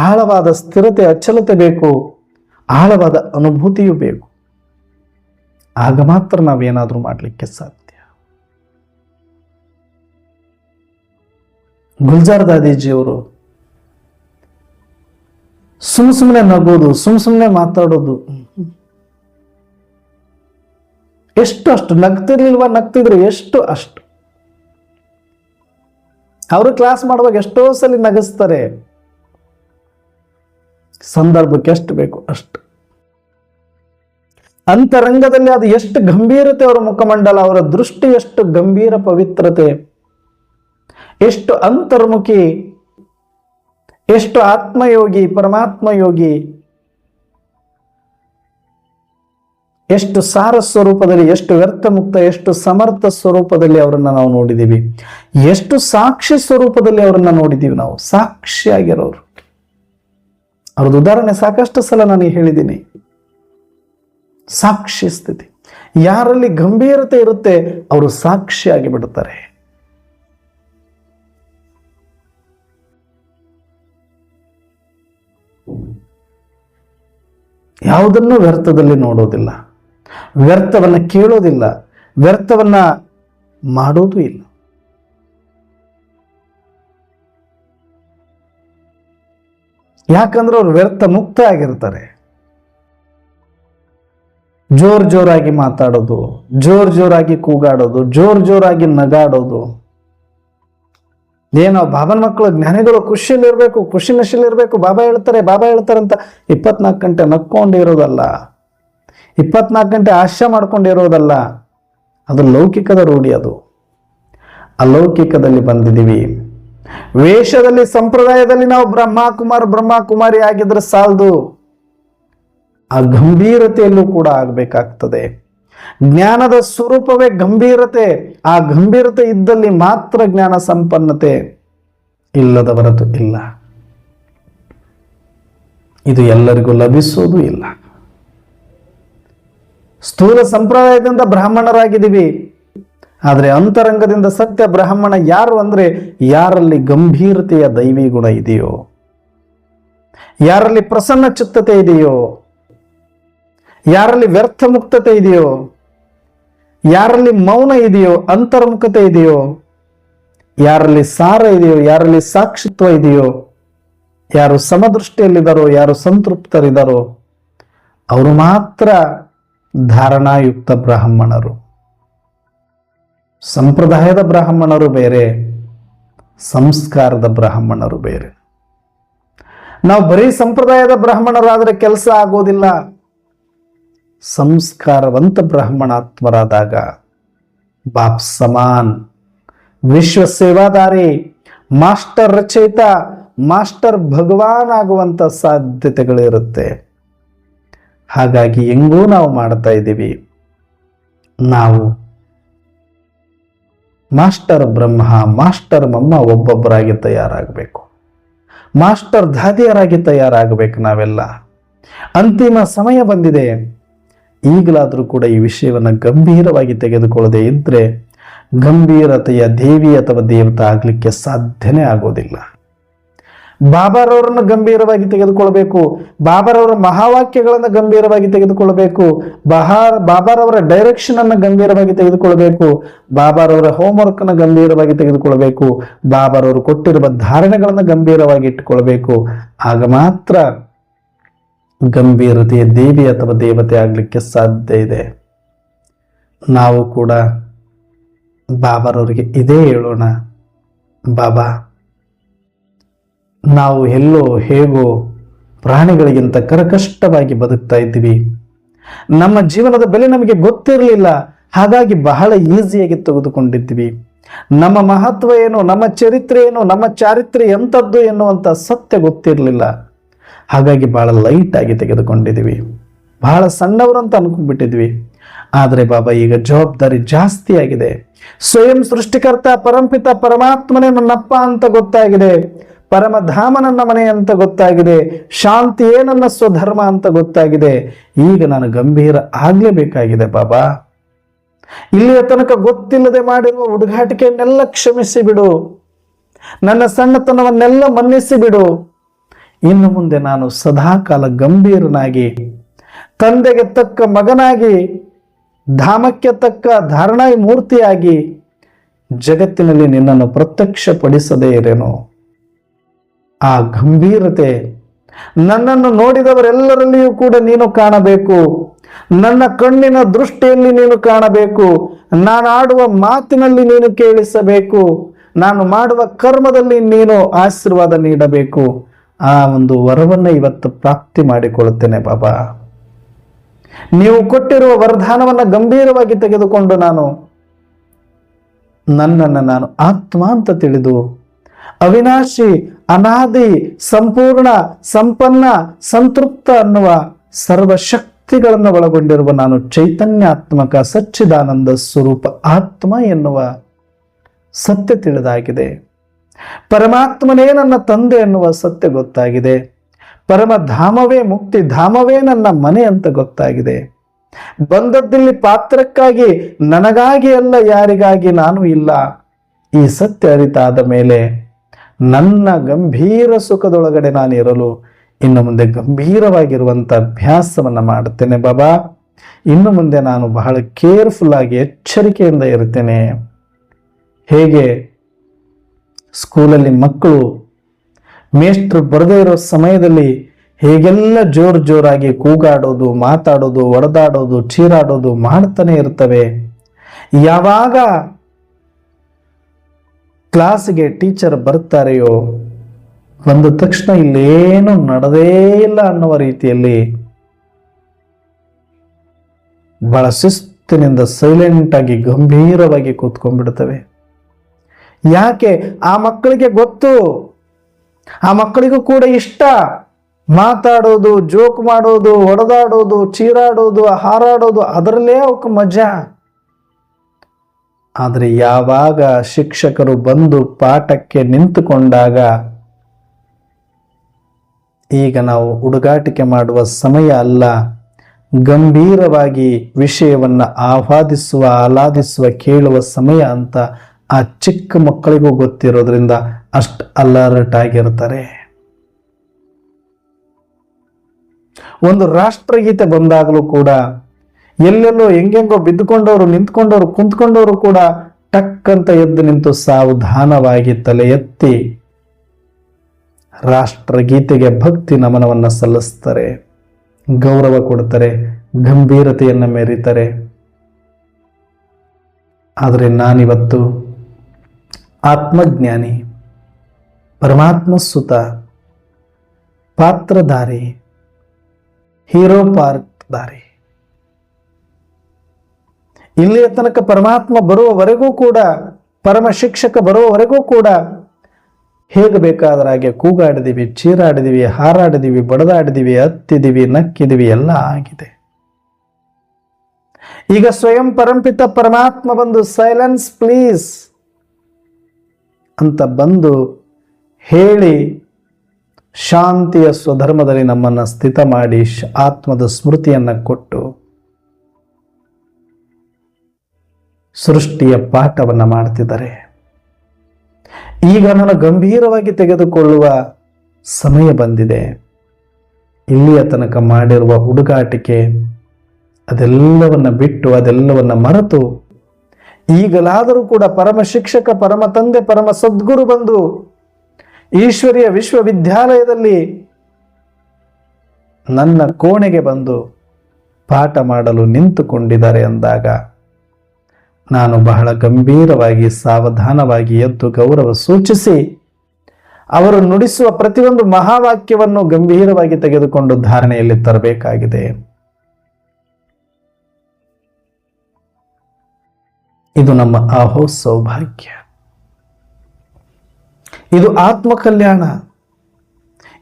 ಆಳವಾದ ಸ್ಥಿರತೆ ಅಚಲತೆ ಬೇಕು, ಆಳವಾದ ಅನುಭೂತಿಯೂ ಬೇಕು. ಆಗ ಮಾತ್ರ ನಾವೇನಾದ್ರೂ ಮಾಡಲಿಕ್ಕೆ ಸಾಧ್ಯ. ಗುಲ್ಜಾರ್ ದಾದೀಜಿಯವರು ಸುಮ್ಮನೆ ನಗೋದು, ಸುಮ್ಮನೆ ಮಾತಾಡೋದು, ಎಷ್ಟು ಅಷ್ಟು ನಗ್ತಿರ್ಲಿಲ್ವಾ, ನಗ್ತಿದ್ರು ಎಷ್ಟು ಅಷ್ಟು. ಅವರು ಕ್ಲಾಸ್ ಮಾಡುವಾಗ ಎಷ್ಟೋ ಸಲ ನಗಿಸ್ತಾರೆ, ಸಂದರ್ಭಕ್ಕೆ ಎಷ್ಟು ಬೇಕು ಅಷ್ಟು. ಅಂತರಂಗದಲ್ಲಿ ಅದು ಎಷ್ಟು ಗಂಭೀರತೆ, ಅವರ ಮುಖಮಂಡಲ, ಅವರ ದೃಷ್ಟಿ ಎಷ್ಟು ಗಂಭೀರ ಪವಿತ್ರತೆ, ಎಷ್ಟು ಅಂತರ್ಮುಖಿ, ಎಷ್ಟು ಆತ್ಮಯೋಗಿ, ಪರಮಾತ್ಮ ಯೋಗಿ, ಎಷ್ಟು ಸಾರ ಸ್ವರೂಪದಲ್ಲಿ, ಎಷ್ಟು ವ್ಯರ್ಥ ಮುಕ್ತ, ಎಷ್ಟು ಸಮರ್ಥ ಸ್ವರೂಪದಲ್ಲಿ ಅವರನ್ನ ನಾವು ನೋಡಿದ್ದೀವಿ. ಎಷ್ಟು ಸಾಕ್ಷಿ ಸ್ವರೂಪದಲ್ಲಿ ಅವರನ್ನ ನೋಡಿದ್ದೀವಿ ನಾವು, ಸಾಕ್ಷಿಯಾಗಿರೋರು. ಅವ್ರದ್ದು ಉದಾಹರಣೆ ಸಾಕಷ್ಟು ಸಲ ನಾನು ಹೇಳಿದ್ದೀನಿ. ಸಾಕ್ಷಿ ಸ್ಥಿತಿ, ಯಾರಲ್ಲಿ ಗಂಭೀರತೆ ಇರುತ್ತೆ ಅವರು ಸಾಕ್ಷಿಯಾಗಿ ಬಿಡುತ್ತಾರೆ. ಯಾವುದನ್ನು ವ್ಯರ್ಥದಲ್ಲಿ ನೋಡೋದಿಲ್ಲ, ವ್ಯರ್ಥವನ್ನ ಕೇಳೋದಿಲ್ಲ, ವ್ಯರ್ಥವನ್ನ ಮಾಡೋದು ಇಲ್ಲ. ಯಾಕಂದ್ರೆ ಅವ್ರು ವ್ಯರ್ಥ ಮುಕ್ತ ಆಗಿರ್ತಾರೆ. ಜೋರಾಗಿ ಮಾತಾಡೋದು, ಜೋರಾಗಿ ಕೂಗಾಡೋದು, ಜೋರಾಗಿ ನಗಾಡೋದು. ಏನೋ ಬಾಬನ ಮಕ್ಕಳು ಜ್ಞಾನಿಗಳು ಖುಷಿಯಲ್ಲಿರ್ಬೇಕು, ಖುಷಿ ನಶಿಲಿರ್ಬೇಕು, ಬಾಬಾ ಹೇಳ್ತಾರೆ ಅಂತ 24 ಗಂಟೆ ನಕ್ಕೊಂಡಿರೋದಲ್ಲ, 24 ಗಂಟೆ ಆಶೆ ಮಾಡ್ಕೊಂಡಿರೋದಲ್ಲ. ಅದು ಲೌಕಿಕದ ರೂಢಿ, ಅದು ಅಲೌಕಿಕದಲ್ಲಿ ಬಂದಿದ್ದೀವಿ. ವೇಷದಲ್ಲಿ, ಸಂಪ್ರದಾಯದಲ್ಲಿ ನಾವು ಬ್ರಹ್ಮಕುಮಾರಿ ಆಗಿದ್ರೆ ಸಾಲದು, ಆ ಗಂಭೀರತೆಯಲ್ಲೂ ಕೂಡ ಆಗಬೇಕಾಗ್ತದೆ. ಜ್ಞಾನದ ಸ್ವರೂಪವೇ ಗಂಭೀರತೆ. ಆ ಗಂಭೀರತೆ ಇದ್ದಲ್ಲಿ ಮಾತ್ರ ಜ್ಞಾನ ಸಂಪನ್ನತೆ, ಇಲ್ಲದ ಹೊರತು ಇಲ್ಲ. ಇದು ಎಲ್ಲರಿಗೂ ಲಭಿಸೋದು ಇಲ್ಲ. ಸ್ಥೂಲ ಸಂಪ್ರದಾಯದಿಂದ ಬ್ರಾಹ್ಮಣರಾಗಿದ್ದೀವಿ, ಆದರೆ ಅಂತರಂಗದಿಂದ ಸತ್ಯ ಬ್ರಾಹ್ಮಣ ಯಾರು ಅಂದ್ರೆ ಯಾರಲ್ಲಿ ಗಂಭೀರತೆಯ ದೈವಿ ಗುಣ ಇದೆಯೋ, ಯಾರಲ್ಲಿ ಪ್ರಸನ್ನ ಚಿತ್ತತೆ ಇದೆಯೋ, ಯಾರಲ್ಲಿ ವ್ಯರ್ಥ ಮುಕ್ತತೆ ಇದೆಯೋ, ಯಾರಲ್ಲಿ ಮೌನ ಇದೆಯೋ, ಅಂತರ್ಮುಖತೆ ಇದೆಯೋ, ಯಾರಲ್ಲಿ ಸಾರ ಇದೆಯೋ, ಯಾರಲ್ಲಿ ಸಾಕ್ಷಿತ್ವ ಇದೆಯೋ, ಯಾರು ಸಮದೃಷ್ಟಿಯಲ್ಲಿದ್ದಾರೋ, ಯಾರು ಸಂತೃಪ್ತರಿದ್ದಾರೋ ಅವರು ಮಾತ್ರ ಧಾರಣಾಯುಕ್ತ ಬ್ರಾಹ್ಮಣರು. ಸಂಪ್ರದಾಯದ ಬ್ರಾಹ್ಮಣರು ಬೇರೆ, ಸಂಸ್ಕಾರದ ಬ್ರಾಹ್ಮಣರು ಬೇರೆ. ನಾವು ಬರೀ ಸಂಪ್ರದಾಯದ ಬ್ರಾಹ್ಮಣರಾದ್ರೆ ಕೆಲಸ ಆಗೋದಿಲ್ಲ. ಸಂಸ್ಕಾರವಂತ ಬ್ರಾಹ್ಮಣಾತ್ಮರಾದಾಗ ಬಾಪ್ ಸಮಾನ್, ವಿಶ್ವ ಸೇವಾದಾರಿ, ಮಾಸ್ಟರ್ ರಚಯಿತ, ಮಾಸ್ಟರ್ ಭಗವಾನ್ ಆಗುವಂತ ಸಾಧ್ಯತೆಗಳಿರುತ್ತೆ. ಹಾಗಾಗಿ ಹೆಂಗೂ ನಾವು ಮಾಡ್ತಾ ಇದ್ದೀವಿ. ನಾವು ಮಾಸ್ಟರ್ ಬ್ರಹ್ಮ, ಮಾಸ್ಟರ್ ಮಮ್ಮ ಒಬ್ಬೊಬ್ಬರಾಗಿ ತಯಾರಾಗಬೇಕು, ಮಾಸ್ಟರ್ ದಾದಿಯರಾಗಿ ತಯಾರಾಗಬೇಕು ನಾವೆಲ್ಲ. ಅಂತಿಮ ಸಮಯ ಬಂದಿದೆ. ಈಗಲಾದರೂ ಕೂಡ ಈ ವಿಷಯವನ್ನು ಗಂಭೀರವಾಗಿ ತೆಗೆದುಕೊಳ್ಳದೆ ಇದ್ರೆ ಗಂಭೀರತೆಯ ದೇವಿ ಅಥವಾ ದೇವತಾ ಆಗ್ಲಿಕ್ಕೆ ಸಾಧ್ಯನೇ ಆಗೋದಿಲ್ಲ. ಬಾಬಾರವರನ್ನು ಗಂಭೀರವಾಗಿ ತೆಗೆದುಕೊಳ್ಬೇಕು, ಬಾಬಾರವರ ಮಹಾವಾಕ್ಯಗಳನ್ನು ಗಂಭೀರವಾಗಿ ತೆಗೆದುಕೊಳ್ಬೇಕು, ಬಾಬಾರವರ ಡೈರೆಕ್ಷನ್ ಅನ್ನು ಗಂಭೀರವಾಗಿ ತೆಗೆದುಕೊಳ್ಬೇಕು, ಬಾಬಾರವರ ಹೋಮ್ವರ್ಕ್ ಅನ್ನು ಗಂಭೀರವಾಗಿ ತೆಗೆದುಕೊಳ್ಬೇಕು, ಬಾಬಾರವರು ಕೊಟ್ಟಿರುವ ಧಾರಣೆಗಳನ್ನು ಗಂಭೀರವಾಗಿ ಇಟ್ಟುಕೊಳ್ಬೇಕು. ಆಗ ಮಾತ್ರ ಗಂಭೀರತೆಯ ದೇವಿ ಅಥವಾ ದೇವತೆ ಆಗ್ಲಿಕ್ಕೆ ಸಾಧ್ಯ ಇದೆ. ನಾವು ಕೂಡ ಬಾಬಾರವರಿಗೆ ಇದೇ ಹೇಳೋಣ, ಬಾಬಾ ನಾವು ಎಲ್ಲೋ ಹೇಗೋ ಪ್ರಾಣಿಗಳಿಗಿಂತ ಕರಕಷ್ಟವಾಗಿ ಬದುಕ್ತಾ ಇದ್ದೀವಿ. ನಮ್ಮ ಜೀವನದ ಬೆಲೆ ನಮಗೆ ಗೊತ್ತಿರಲಿಲ್ಲ, ಹಾಗಾಗಿ ಬಹಳ ಈಸಿಯಾಗಿ ತೆಗೆದುಕೊಂಡಿದ್ವಿ. ನಮ್ಮ ಮಹತ್ವ ಏನು, ನಮ್ಮ ಚರಿತ್ರೆ ಏನು, ನಮ್ಮ ಚಾರಿತ್ರ್ಯ ಎಂಥದ್ದು ಎನ್ನುವಂಥ ಸತ್ಯ ಗೊತ್ತಿರಲಿಲ್ಲ. ಹಾಗಾಗಿ ಬಹಳ ಲೈಟ್ ಆಗಿ ತೆಗೆದುಕೊಂಡಿದ್ವಿ, ಬಹಳ ಸಣ್ಣವರಂತ ಅನ್ಕೊಂಡ್ಬಿಟ್ಟಿದ್ವಿ. ಆದರೆ ಬಾಬಾ ಈಗ ಜವಾಬ್ದಾರಿ ಜಾಸ್ತಿ ಆಗಿದೆ. ಸ್ವಯಂ ಸೃಷ್ಟಿಕರ್ತ ಪರಂಪಿತ ಪರಮಾತ್ಮನೇ ನನ್ನಪ್ಪ ಅಂತ ಗೊತ್ತಾಗಿದೆ, ಪರಮಧಾಮ ನನ್ನ ಮನೆ ಅಂತ ಗೊತ್ತಾಗಿದೆ, ಶಾಂತಿಯೇ ನನ್ನ ಸ್ವಧರ್ಮ ಅಂತ ಗೊತ್ತಾಗಿದೆ. ಈಗ ನಾನು ಗಂಭೀರ ಆಗ್ಲೇಬೇಕಾಗಿದೆ ಬಾಬಾ. ಇಲ್ಲಿಯ ತನಕ ಗೊತ್ತಿಲ್ಲದೆ ಮಾಡಿರುವ ಹುಡುಗಾಟಿಕೆಯನ್ನೆಲ್ಲ ಕ್ಷಮಿಸಿ ಬಿಡು, ನನ್ನ ಸಣ್ಣತನವನ್ನೆಲ್ಲ ಮನ್ನಿಸಿ ಬಿಡು. ಇನ್ನು ಮುಂದೆ ನಾನು ಸದಾಕಾಲ ಗಂಭೀರನಾಗಿ, ತಂದೆಗೆ ತಕ್ಕ ಮಗನಾಗಿ, ಧಾಮಕ್ಕೆ ತಕ್ಕ ಧಾರಣಾಯಿ ಮೂರ್ತಿಯಾಗಿ ಜಗತ್ತಿನಲ್ಲಿ ನಿನ್ನನ್ನು ಪ್ರತ್ಯಕ್ಷಪಡಿಸದೇ ಇರೇನೋ. ಆ ಗಂಭೀರತೆ ನನ್ನನ್ನು ನೋಡಿದವರೆಲ್ಲರಲ್ಲಿಯೂ ಕೂಡ ನೀನು ಕಾಣಬೇಕು, ನನ್ನ ಕಣ್ಣಿನ ದೃಷ್ಟಿಯಲ್ಲಿ ನೀನು ಕಾಣಬೇಕು, ನಾನು ಆಡುವ ಮಾತಿನಲ್ಲಿ ನೀನು ಕೇಳಿಸಬೇಕು, ನಾನು ಮಾಡುವ ಕರ್ಮದಲ್ಲಿ ನೀನು ಆಶೀರ್ವಾದ ನೀಡಬೇಕು. ಆ ಒಂದು ವರವನ್ನು ಇವತ್ತು ಪ್ರಾಪ್ತಿ ಮಾಡಿಕೊಳ್ಳುತ್ತೇನೆ ಬಾಬಾ. ನೀವು ಕೊಟ್ಟಿರುವ ವರದಾನವನ್ನು ಗಂಭೀರವಾಗಿ ತೆಗೆದುಕೊಂಡು ನನ್ನನ್ನು ನಾನು ಆತ್ಮ ಅಂತ ತಿಳಿದು ಅವಿನಾಶಿ, ಅನಾದಿ, ಸಂಪೂರ್ಣ, ಸಂಪನ್ನ, ಸಂತೃಪ್ತ ಅನ್ನುವ ಸರ್ವಶಕ್ತಿಗಳನ್ನು ಒಳಗೊಂಡಿರುವ ನಾನು ಚೈತನ್ಯಾತ್ಮಕ ಸಚ್ಚಿದಾನಂದ ಸ್ವರೂಪ ಆತ್ಮ ಎನ್ನುವ ಸತ್ಯ ತಿಳಿದಾಗಿದೆ. ಪರಮಾತ್ಮನೇ ನನ್ನ ತಂದೆ ಎನ್ನುವ ಸತ್ಯ ಗೊತ್ತಾಗಿದೆ. ಪರಮಧಾಮವೇ ಮುಕ್ತಿ ಧಾಮವೇ ನನ್ನ ಮನೆ ಅಂತ ಗೊತ್ತಾಗಿದೆ. ಬಂದದ್ದಿಲ್ಲಿ ಪಾತ್ರಕ್ಕಾಗಿ, ನನಗಾಗಿ ಅಲ್ಲ, ಯಾರಿಗಾಗಿ ನಾನು ಇಲ್ಲ. ಈ ಸತ್ಯ ಅರಿತಾದ ಮೇಲೆ ನನ್ನ ಗಂಭೀರ ಸುಖದೊಳಗಡೆ ನಾನಿರಲು ಇನ್ನು ಮುಂದೆ ಗಂಭೀರವಾಗಿರುವಂಥ ಅಭ್ಯಾಸವನ್ನು ಮಾಡುತ್ತೇನೆ ಬಾಬಾ. ಇನ್ನು ಮುಂದೆ ನಾನು ಬಹಳ ಕೇರ್ಫುಲ್ ಆಗಿ ಎಚ್ಚರಿಕೆಯಿಂದ ಇರ್ತೇನೆ. ಹೇಗೆ ಸ್ಕೂಲಲ್ಲಿ ಮಕ್ಕಳು ಮೇಷ್ಟ್ರು ಬರದೇ ಇರೋ ಸಮಯದಲ್ಲಿ ಹೇಗೆಲ್ಲ ಜೋರಾಗಿ ಕೂಗಾಡೋದು, ಮಾತಾಡೋದು, ಒಡೆದಾಡೋದು, ಚೀರಾಡೋದು ಮಾಡ್ತಾನೆ ಇರ್ತವೆ. ಯಾವಾಗ ಕ್ಲಾಸ್ಗೆ ಟೀಚರ್ ಬರ್ತಾರೆಯೋ ಬಂದ ತಕ್ಷಣ ಇಲ್ಲೇನು ನಡೆದೇ ಇಲ್ಲ ಅನ್ನುವ ರೀತಿಯಲ್ಲಿ ಬಹಳ ಶಿಸ್ತಿನಿಂದ ಸೈಲೆಂಟ್ ಆಗಿ ಗಂಭೀರವಾಗಿ ಕೂತ್ಕೊಂಡ್ಬಿಡ್ತವೆ. ಯಾಕೆ? ಆ ಮಕ್ಕಳಿಗೆ ಗೊತ್ತು, ಆ ಮಕ್ಕಳಿಗೂ ಕೂಡ ಇಷ್ಟ ಮಾತಾಡೋದು, ಜೋಕ್ ಮಾಡೋದು, ಹೊಡೆದಾಡೋದು, ಚೀರಾಡೋದು, ಹಾರಾಡೋದು, ಅದರಲ್ಲೇ ಅವಕ್ಕೆ ಮಜಾ. ಆದರೆ ಯಾವಾಗ ಶಿಕ್ಷಕರು ಬಂದು ಪಾಠಕ್ಕೆ ನಿಂತುಕೊಂಡಾಗ ಈಗ ನಾವು ಹುಡುಗಾಟಿಕೆ ಮಾಡುವ ಸಮಯ ಅಲ್ಲ, ಗಂಭೀರವಾಗಿ ವಿಷಯವನ್ನು ಆಹ್ಲಾದಿಸುವ ಕೇಳುವ ಸಮಯ ಅಂತ ಆ ಚಿಕ್ಕ ಮಕ್ಕಳಿಗೂ ಗೊತ್ತಿರೋದ್ರಿಂದ ಅಷ್ಟು ಅಲರ್ಟ್ ಆಗಿರ್ತಾರೆ. ಒಂದು ರಾಷ್ಟ್ರಗೀತೆ ಬಂದಾಗಲೂ ಕೂಡ ಎಲ್ಲೆಲ್ಲೋ ಹೆಂಗೆಂಗೋ ಬಿದ್ದುಕೊಂಡವರು, ನಿಂತ್ಕೊಂಡವರು, ಕುಂತ್ಕೊಂಡವರು ಕೂಡ ಟಕ್ ಅಂತ ಎದ್ದು ನಿಂತು ಸಾವಧಾನವಾಗಿ ತಲೆ ಎತ್ತಿ ರಾಷ್ಟ್ರಗೀತೆಗೆ ಭಕ್ತಿ ನಮನವನ್ನು ಸಲ್ಲಿಸ್ತಾರೆ, ಗೌರವ ಕೊಡ್ತಾರೆ, ಗಂಭೀರತೆಯನ್ನು ಮೆರೀತಾರೆ. ಆದರೆ ನಾನಿವತ್ತು ಆತ್ಮಜ್ಞಾನಿ, ಪರಮಾತ್ಮ ಸುತ, ಪಾತ್ರಧಾರಿ, ಹೀರೋ ಪಾತ್ರಧಾರಿ. ಇಲ್ಲಿಯ ತನಕ ಪರಮಾತ್ಮ ಬರುವವರೆಗೂ ಕೂಡ, ಪರಮ ಶಿಕ್ಷಕ ಬರುವವರೆಗೂ ಕೂಡ ಹೇಗೆ ಬೇಕಾದ್ರೆ ಹಾಗೆ ಕೂಗಾಡಿದೀವಿ, ಚೀರಾಡಿದೀವಿ, ಹಾರಾಡಿದೀವಿ, ಬಡದಾಡಿದೀವಿ, ಹತ್ತಿದೀವಿ, ನಕ್ಕಿದೀವಿ, ಎಲ್ಲ ಆಗಿದೆ. ಈಗ ಸ್ವಯಂ ಪರಂಪಿತ ಪರಮಾತ್ಮ ಬಂದು ಸೈಲೆನ್ಸ್ ಪ್ಲೀಸ್ ಅಂತ ಬಂದು ಹೇಳಿ ಶಾಂತಿಯ ಸ್ವಧರ್ಮದಲ್ಲಿ ನಮ್ಮನ್ನು ಸ್ಥಿತ ಮಾಡಿ ಆತ್ಮದ ಸ್ಮೃತಿಯನ್ನು ಕೊಟ್ಟು ಸೃಷ್ಟಿಯ ಪಾಠವನ್ನು ಮಾಡ್ತಿದ್ದಾರೆ. ಈಗ ನಾನು ಗಂಭೀರವಾಗಿ ತೆಗೆದುಕೊಳ್ಳುವ ಸಮಯ ಬಂದಿದೆ. ಇಲ್ಲಿಯ ತನಕ ಮಾಡಿರುವ ಹುಡುಗಾಟಿಕೆ ಅದೆಲ್ಲವನ್ನ ಬಿಟ್ಟು, ಅದೆಲ್ಲವನ್ನ ಮರೆತು ಈಗಲಾದರೂ ಕೂಡ ಪರಮ ಶಿಕ್ಷಕ, ಪರಮ ತಂದೆ, ಪರಮ ಸದ್ಗುರು ಬಂದು ಈಶ್ವರಿಯ ವಿಶ್ವವಿದ್ಯಾಲಯದಲ್ಲಿ ನನ್ನ ಕೋಣೆಗೆ ಬಂದು ಪಾಠ ಮಾಡಲು ನಿಂತುಕೊಂಡಿದ್ದಾರೆ ಅಂದಾಗ ನಾನು ಬಹಳ ಗಂಭೀರವಾಗಿ, ಸಾವಧಾನವಾಗಿ ಎದ್ದು ಗೌರವ ಸೂಚಿಸಿ ಅವರು ನುಡಿಸುವ ಪ್ರತಿಯೊಂದು ಮಹಾವಾಕ್ಯವನ್ನು ಗಂಭೀರವಾಗಿ ತೆಗೆದುಕೊಂಡು ಧಾರಣೆಯಲ್ಲಿ ತರಬೇಕಾಗಿದೆ. ಇದು ನಮ್ಮ ಆಹೋ ಸೌಭಾಗ್ಯ. ಇದು ಆತ್ಮ ಕಲ್ಯಾಣ,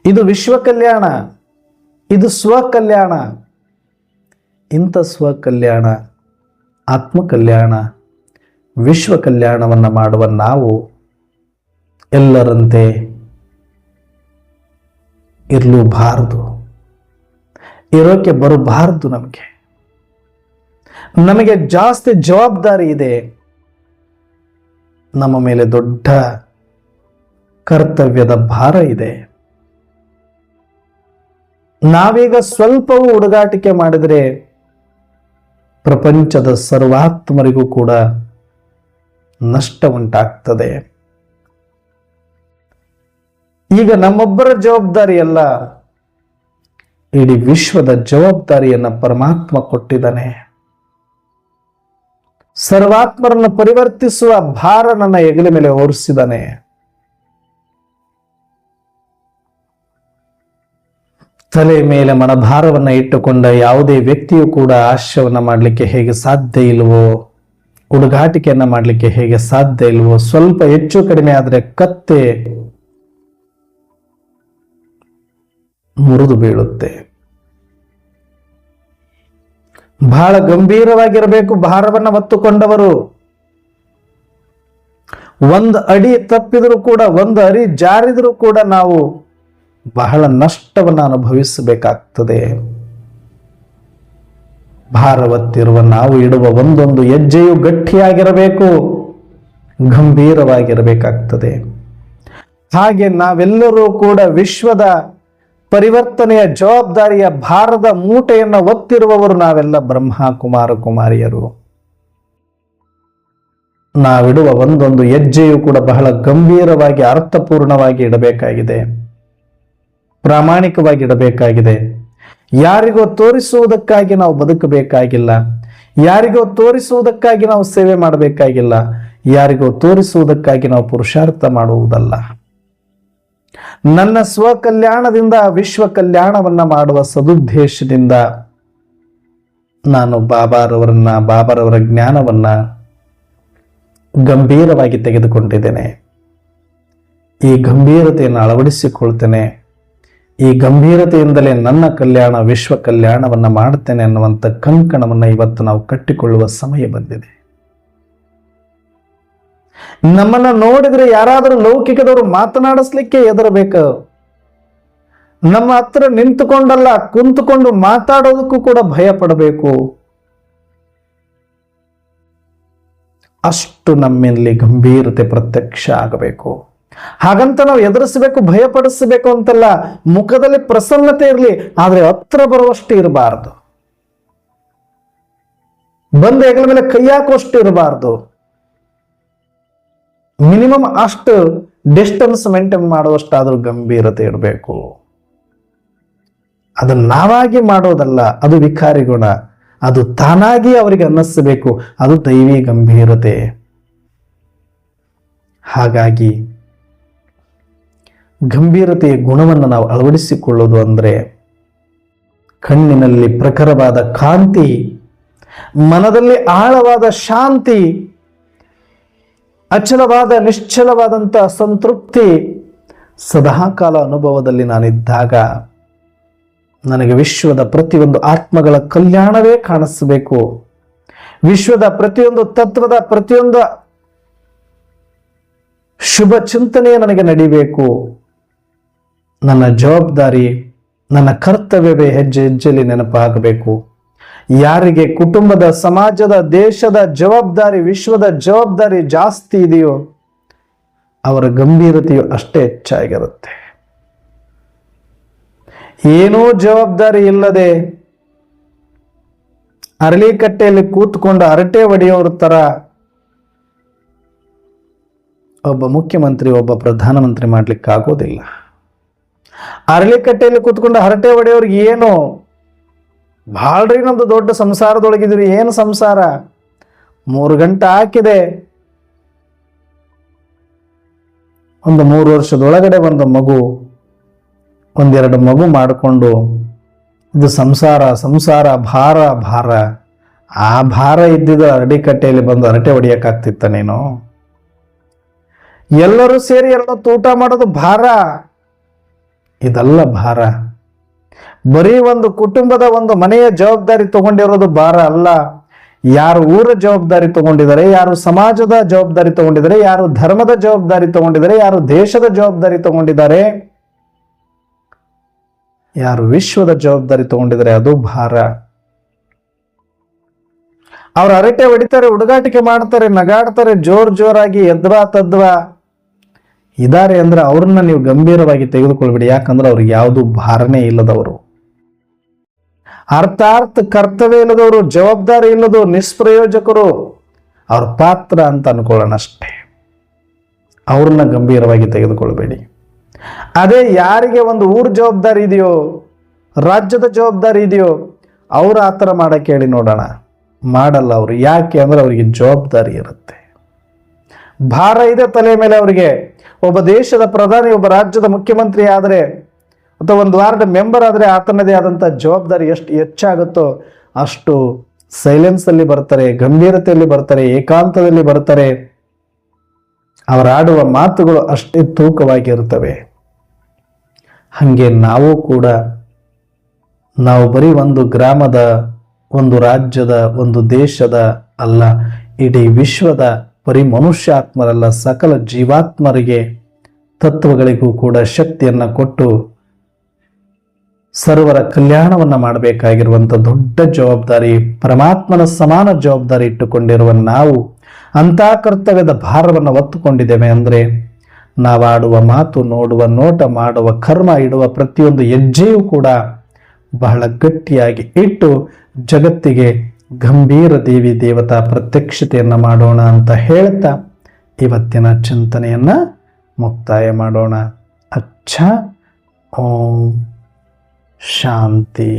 ಇದು ವಿಶ್ವ ಕಲ್ಯಾಣ, ಇದು ಸ್ವಕಲ್ಯಾಣ. ಇಂಥ ಸ್ವಕಲ್ಯಾಣ, ಆತ್ಮ ಕಲ್ಯಾಣ, ವಿಶ್ವ ಕಲ್ಯಾಣವನ್ನು ಮಾಡುವ ನಾವು ಎಲ್ಲರಂತೆ ಇರಲೂಬಾರದು, ಇರೋಕೆ ಬರಬಾರದು. ನಮಗೆ ಜಾಸ್ತಿ ಜವಾಬ್ದಾರಿ ಇದೆ. ನಮ್ಮ ಮೇಲೆ ದೊಡ್ಡ ಕರ್ತವ್ಯದ ಭಾರ ಇದೆ. ನಾವೀಗ ಸ್ವಲ್ಪವೂ ಹುಡುಗಾಟಿಕೆ ಮಾಡಿದರೆ ಪ್ರಪಂಚದ ಸರ್ವಾತ್ಮರಿಗೂ ಕೂಡ ನಷ್ಟ ಉಂಟಾಗ್ತದೆ. ಈಗ ನಮ್ಮೊಬ್ಬರ ಜವಾಬ್ದಾರಿ ಅಲ್ಲ, ಇಡೀ ವಿಶ್ವದ ಜವಾಬ್ದಾರಿಯನ್ನು ಪರಮಾತ್ಮ ಕೊಟ್ಟಿದ್ದಾನೆ. ಸರ್ವಾತ್ಮರನ್ನು ಪರಿವರ್ತಿಸುವ ಭಾರ ನನ್ನ ಹೆಗಲ ಮೇಲೆ ಹೊರಿಸಿದ್ದಾನೆ. ತಲೆ ಮೇಲೆ ಮನಭಾರವನ್ನ ಇಟ್ಟುಕೊಂಡ ಯಾವುದೇ ವ್ಯಕ್ತಿಯು ಕೂಡ ಆಶ್ರಯವನ್ನ ಮಾಡಲಿಕ್ಕೆ ಹೇಗೆ ಸಾಧ್ಯ ಇಲ್ವೋ, ಹುಡುಗಾಟಿಕೆಯನ್ನ ಮಾಡಲಿಕ್ಕೆ ಹೇಗೆ ಸಾಧ್ಯ ಇಲ್ವೋ, ಸ್ವಲ್ಪ ಹೆಚ್ಚು ಕಡಿಮೆ ಆದರೆ ಕತ್ತೆ ಮುರಿದು ಬೀಳುತ್ತೆ. ಬಹಳ ಗಂಭೀರವಾಗಿರಬೇಕು ಭಾರವನ್ನ ಹೊತ್ತುಕೊಂಡವರು. ಒಂದು ಅಡಿ ತಪ್ಪಿದರೂ ಕೂಡ, ಒಂದು ಅಡಿ ಜಾರಿದರೂ ಕೂಡ ನಾವು ಬಹಳ ನಷ್ಟವನ್ನು ಅನುಭವಿಸಬೇಕಾಗ್ತದೆ. ಭಾರ ಹೊತ್ತಿರುವ ನಾವು ಇಡುವ ಒಂದೊಂದು ಹೆಜ್ಜೆಯು ಗಟ್ಟಿಯಾಗಿರಬೇಕು, ಗಂಭೀರವಾಗಿರಬೇಕಾಗ್ತದೆ. ಹಾಗೆ ನಾವೆಲ್ಲರೂ ಕೂಡ ವಿಶ್ವದ ಪರಿವರ್ತನೆಯ ಜವಾಬ್ದಾರಿಯ ಭಾರದ ಮೂಟೆಯನ್ನು ಹೊತ್ತಿರುವವರು ನಾವೆಲ್ಲ ಬ್ರಹ್ಮ ಕುಮಾರ ಕುಮಾರಿಯರು. ನಾವಿಡುವ ಒಂದೊಂದು ಹೆಜ್ಜೆಯು ಕೂಡ ಬಹಳ ಗಂಭೀರವಾಗಿ ಅರ್ಥಪೂರ್ಣವಾಗಿ ಇಡಬೇಕಾಗಿದೆ, ಪ್ರಾಮಾಣಿಕವಾಗಿ ಇಡಬೇಕಾಗಿದೆ. ಯಾರಿಗೋ ತೋರಿಸುವುದಕ್ಕಾಗಿ ನಾವು ಬದುಕಬೇಕಾಗಿಲ್ಲ, ಯಾರಿಗೋ ತೋರಿಸುವುದಕ್ಕಾಗಿ ನಾವು ಸೇವೆ ಮಾಡಬೇಕಾಗಿಲ್ಲ, ಯಾರಿಗೋ ತೋರಿಸುವುದಕ್ಕಾಗಿ ನಾವು ಪುರುಷಾರ್ಥ ಮಾಡುವುದಲ್ಲ. ನನ್ನ ಸ್ವಕಲ್ಯಾಣದಿಂದ ವಿಶ್ವ ಕಲ್ಯಾಣವನ್ನ ಮಾಡುವ ಸದುದ್ದೇಶದಿಂದ ನಾನು ಬಾಬಾರವರ ಜ್ಞಾನವನ್ನ ಗಂಭೀರವಾಗಿ ತೆಗೆದುಕೊಂಡಿದ್ದೇನೆ. ಈ ಗಂಭೀರತೆಯನ್ನು ಅಳವಡಿಸಿಕೊಳ್ತೇನೆ. ಈ ಗಂಭೀರತೆಯಿಂದಲೇ ನನ್ನ ಕಲ್ಯಾಣ ವಿಶ್ವ ಕಲ್ಯಾಣವನ್ನ ಮಾಡ್ತೇನೆ ಅನ್ನುವಂಥ ಕಂಕಣವನ್ನ ಇವತ್ತು ನಾವು ಕಟ್ಟಿಕೊಳ್ಳುವ ಸಮಯ ಬಂದಿದೆ. ನಮ್ಮನ್ನ ನೋಡಿದ್ರೆ ಯಾರಾದರೂ ಲೌಕಿಕದವರು ಮಾತನಾಡಿಸ್ಲಿಕ್ಕೆ ಹೆದರಬೇಕು. ನಮ್ಮ ಹತ್ರ ನಿಂತುಕೊಂಡಲ್ಲ, ಕುಂತುಕೊಂಡು ಮಾತಾಡೋದಕ್ಕೂ ಕೂಡ ಭಯ ಪಡಬೇಕು. ಅಷ್ಟು ನಮ್ಮಲ್ಲಿ ಗಂಭೀರತೆ ಪ್ರತ್ಯಕ್ಷ ಆಗಬೇಕು. ಹಾಗಂತ ನಾವು ಎದುರಿಸಬೇಕು, ಭಯಪಡಿಸಬೇಕು ಅಂತಲ್ಲ. ಮುಖದಲ್ಲಿ ಪ್ರಸನ್ನತೆ ಇರಲಿ, ಆದ್ರೆ ಹತ್ರ ಬರುವಷ್ಟು ಇರಬಾರದು. ಬಂದ ಹೆಗಲ ಮೇಲೆ ಕೈ ಹಾಕುವಷ್ಟು ಇರಬಾರದು. ಮಿನಿಮಮ್ ಅಷ್ಟು ಡಿಸ್ಟೆನ್ಸ್ ಮೇಂಟೈನ್ ಮಾಡುವಷ್ಟಾದ್ರೂ ಗಂಭೀರತೆ ಇರಬೇಕು. ಅದು ನಾವಾಗಿ ಮಾಡೋದಲ್ಲ, ಅದು ವಿಕಾರಿ ಗುಣ. ಅದು ತಾನಾಗಿ ಅವರಿಗೆ ಅನ್ನಿಸಬೇಕು, ಅದು ದೈವಿ ಗಂಭೀರತೆ. ಹಾಗಾಗಿ ಗಂಭೀರತೆಯ ಗುಣವನ್ನು ನಾವು ಅಳವಡಿಸಿಕೊಳ್ಳೋದು ಅಂದ್ರೆ ಕಣ್ಣಿನಲ್ಲಿ ಪ್ರಖರವಾದ ಕಾಂತಿ, ಮನದಲ್ಲಿ ಆಳವಾದ ಶಾಂತಿ, ಅಚಲವಾದ ನಿಶ್ಚಲವಾದಂಥ ಸಂತೃಪ್ತಿ ಸದಾಕಾಲ ಅನುಭವದಲ್ಲಿ ನಾನಿದ್ದಾಗ ನನಗೆ ವಿಶ್ವದ ಪ್ರತಿಯೊಂದು ಆತ್ಮಗಳ ಕಲ್ಯಾಣವೇ ಕಾಣಿಸಬೇಕು. ವಿಶ್ವದ ಪ್ರತಿಯೊಂದು ತತ್ವದ ಪ್ರತಿಯೊಂದು ಶುಭ ಚಿಂತನೆ ನನಗೆ ನಡಿಬೇಕು. ನನ್ನ ಜವಾಬ್ದಾರಿ, ನನ್ನ ಕರ್ತವ್ಯವೇ ಹೆಜ್ಜೆ ಹೆಜ್ಜೆಯಲ್ಲಿ ನೆನಪಾಗಬೇಕು. ಯಾರಿಗೆ ಕುಟುಂಬದ, ಸಮಾಜದ, ದೇಶದ ಜವಾಬ್ದಾರಿ, ವಿಶ್ವದ ಜವಾಬ್ದಾರಿ ಜಾಸ್ತಿ ಇದೆಯೋ ಅವರ ಗಂಭೀರತೆಯು ಅಷ್ಟೇ ಹೆಚ್ಚಾಗಿರುತ್ತೆ. ಏನೂ ಜವಾಬ್ದಾರಿ ಇಲ್ಲದೆ ಅರಳಿಕಟ್ಟೆಯಲ್ಲಿ ಕೂತ್ಕೊಂಡು ಹರಟೆ ಹೊಡೆಯೋರ ತರ ಒಬ್ಬ ಮುಖ್ಯಮಂತ್ರಿ, ಒಬ್ಬ ಪ್ರಧಾನಮಂತ್ರಿ ಮಾಡ್ಲಿಕ್ಕೆ ಆಗೋದಿಲ್ಲ. ಅರಳಿಕಟ್ಟೆಯಲ್ಲಿ ಕೂತ್ಕೊಂಡು ಹರಟೆ ಹೊಡೆಯೋರ್ಗೆ ಏನು ಭಾಳ್ರಿ ನಮ್ದು ದೊಡ್ಡ ಸಂಸಾರದೊಳಗಿದ್ರಿ, ಏನು ಸಂಸಾರ, 3 ಗಂಟೆ ಹಾಕಿದೆ, ಒಂದು 3 ವರ್ಷದೊಳಗಡೆ ಒಂದು ಮಗು, 1-2 ಮಗು ಮಾಡಿಕೊಂಡು ಇದು ಸಂಸಾರ ಸಂಸಾರ ಭಾರ ಭಾರ. ಆ ಭಾರ ಇದ್ದಿದ್ದು ಅರಳಿಕಟ್ಟೆಯಲ್ಲಿ ಬಂದು ಹರಟೆ ಹೊಡಿಯಕ್ಕಾಗ್ತಿತ್ತ ನೀನು? ಎಲ್ಲರೂ ಸೇರಿ ಎಲ್ಲ ಊಟ ಮಾಡೋದು ಭಾರ, ಇದಲ್ಲ ಭಾರ. ಬರೀ ಒಂದು ಕುಟುಂಬದ, ಒಂದು ಮನೆಯ ಜವಾಬ್ದಾರಿ ತಗೊಂಡಿರೋದು ಭಾರ ಅಲ್ಲ. ಯಾರು ಊರ ಜವಾಬ್ದಾರಿ ತಗೊಂಡಿದ್ದಾರೆ, ಯಾರು ಸಮಾಜದ ಜವಾಬ್ದಾರಿ ತಗೊಂಡಿದ್ದಾರೆ, ಯಾರು ಧರ್ಮದ ಜವಾಬ್ದಾರಿ ತಗೊಂಡಿದ್ದಾರೆ, ಯಾರು ದೇಶದ ಜವಾಬ್ದಾರಿ ತಗೊಂಡಿದ್ದಾರೆ, ಯಾರು ವಿಶ್ವದ ಜವಾಬ್ದಾರಿ ತಗೊಂಡಿದ್ದಾರೆ, ಅದು ಭಾರ. ಅವ್ರು ಹರಟೆ ಹೊಡಿತಾರೆ, ಹುಡುಗಾಟಿಕೆ ಮಾಡ್ತಾರೆ, ನಗಾಡ್ತಾರೆ, ಜೋರಾಗಿ ಎದ್ವಾ ತದ್ವಾ ಇದಾರೆ ಅಂದ್ರೆ ಅವ್ರನ್ನ ನೀವು ಗಂಭೀರವಾಗಿ ತೆಗೆದುಕೊಳ್ಬೇಡಿ. ಯಾಕಂದ್ರೆ ಅವ್ರಿಗೆ ಯಾವುದು ಭಾರನೇ ಇಲ್ಲದವರು, ಅರ್ಥಾರ್ಥ ಕರ್ತವ್ಯ ಇಲ್ಲದವರು, ಜವಾಬ್ದಾರಿ ಇಲ್ಲದವರು, ನಿಷ್ಪ್ರಯೋಜಕರು. ಅವ್ರ ಪಾತ್ರ ಅಂತ ಅನ್ಕೊಳ್ಳೋಣ ಅಷ್ಟೇ. ಅವ್ರನ್ನ ಗಂಭೀರವಾಗಿ ತೆಗೆದುಕೊಳ್ಬೇಡಿ. ಅದೇ ಯಾರಿಗೆ ಒಂದು ಊರ ಜವಾಬ್ದಾರಿ ಇದೆಯೋ, ರಾಜ್ಯದ ಜವಾಬ್ದಾರಿ ಇದೆಯೋ, ಅವ್ರು ಆ ಥರ ಮಾಡಕ್ಕೆ ಹೇಳಿ ನೋಡೋಣ. ಮಾಡಲ್ಲ ಅವರು. ಯಾಕೆ ಅಂದರೆ ಅವರಿಗೆ ಜವಾಬ್ದಾರಿ ಇರುತ್ತೆ, ಭಾರ ಇದೆ ತಲೆ ಮೇಲೆ ಅವರಿಗೆ. ಒಬ್ಬ ದೇಶದ ಪ್ರಧಾನಿ, ಒಬ್ಬ ರಾಜ್ಯದ ಮುಖ್ಯಮಂತ್ರಿ ಆದರೆ ಅಥವಾ ಒಂದು ವಾರ್ಡ್ ಮೆಂಬರ್ ಆದರೆ ಆತನದೇ ಆದಂಥ ಜವಾಬ್ದಾರಿ ಎಷ್ಟು ಹೆಚ್ಚಾಗುತ್ತೋ ಅಷ್ಟು ಸೈಲೆನ್ಸಲ್ಲಿ ಬರ್ತಾರೆ, ಗಂಭೀರತೆಯಲ್ಲಿ ಬರ್ತಾರೆ, ಏಕಾಂತದಲ್ಲಿ ಬರ್ತಾರೆ. ಅವರಾಡುವ ಮಾತುಗಳು ಅಷ್ಟೇ ತೂಕವಾಗಿರುತ್ತವೆ. ಹಾಗೆ ನಾವು ಕೂಡ, ನಾವು ಬರೀ ಒಂದು ಗ್ರಾಮದ, ಒಂದು ರಾಜ್ಯದ, ಒಂದು ದೇಶದ ಅಲ್ಲ, ಇಡೀ ವಿಶ್ವದ ಬರೀ ಮನುಷ್ಯಾತ್ಮರಲ್ಲ, ಸಕಲ ಜೀವಾತ್ಮರಿಗೆ, ತತ್ವಗಳಿಗೂ ಕೂಡ ಶಕ್ತಿಯನ್ನು ಕೊಟ್ಟು ಸರ್ವರ ಕಲ್ಯಾಣವನ್ನು ಮಾಡಬೇಕಾಗಿರುವಂಥ ದೊಡ್ಡ ಜವಾಬ್ದಾರಿ, ಪರಮಾತ್ಮನ ಸಮಾನ ಜವಾಬ್ದಾರಿ ಇಟ್ಟುಕೊಂಡಿರುವ ನಾವು ಅಂಥ ಕರ್ತವ್ಯದ ಭಾರವನ್ನು ಹೊತ್ತುಕೊಂಡಿದ್ದೇವೆ ಅಂದರೆ ನಾವಾಡುವ ಮಾತು, ನೋಡುವ ನೋಟ, ಮಾಡುವ ಕರ್ಮ, ಇಡುವ ಪ್ರತಿಯೊಂದು ಹೆಜ್ಜೆಯೂ ಕೂಡ ಬಹಳ ಗಟ್ಟಿಯಾಗಿ ಇಟ್ಟು ಜಗತ್ತಿಗೆ ಗಂಭೀರ ದೇವಿ ದೇವತಾ ಪ್ರತ್ಯಕ್ಷತೆಯನ್ನು ಮಾಡೋಣ ಅಂತ ಹೇಳ್ತಾ ಇವತ್ತಿನ ಚಿಂತನೆಯನ್ನು ಮುಕ್ತಾಯ ಮಾಡೋಣ. ಅಚ್ಚ ಓಂ ಶಾಂತಿ.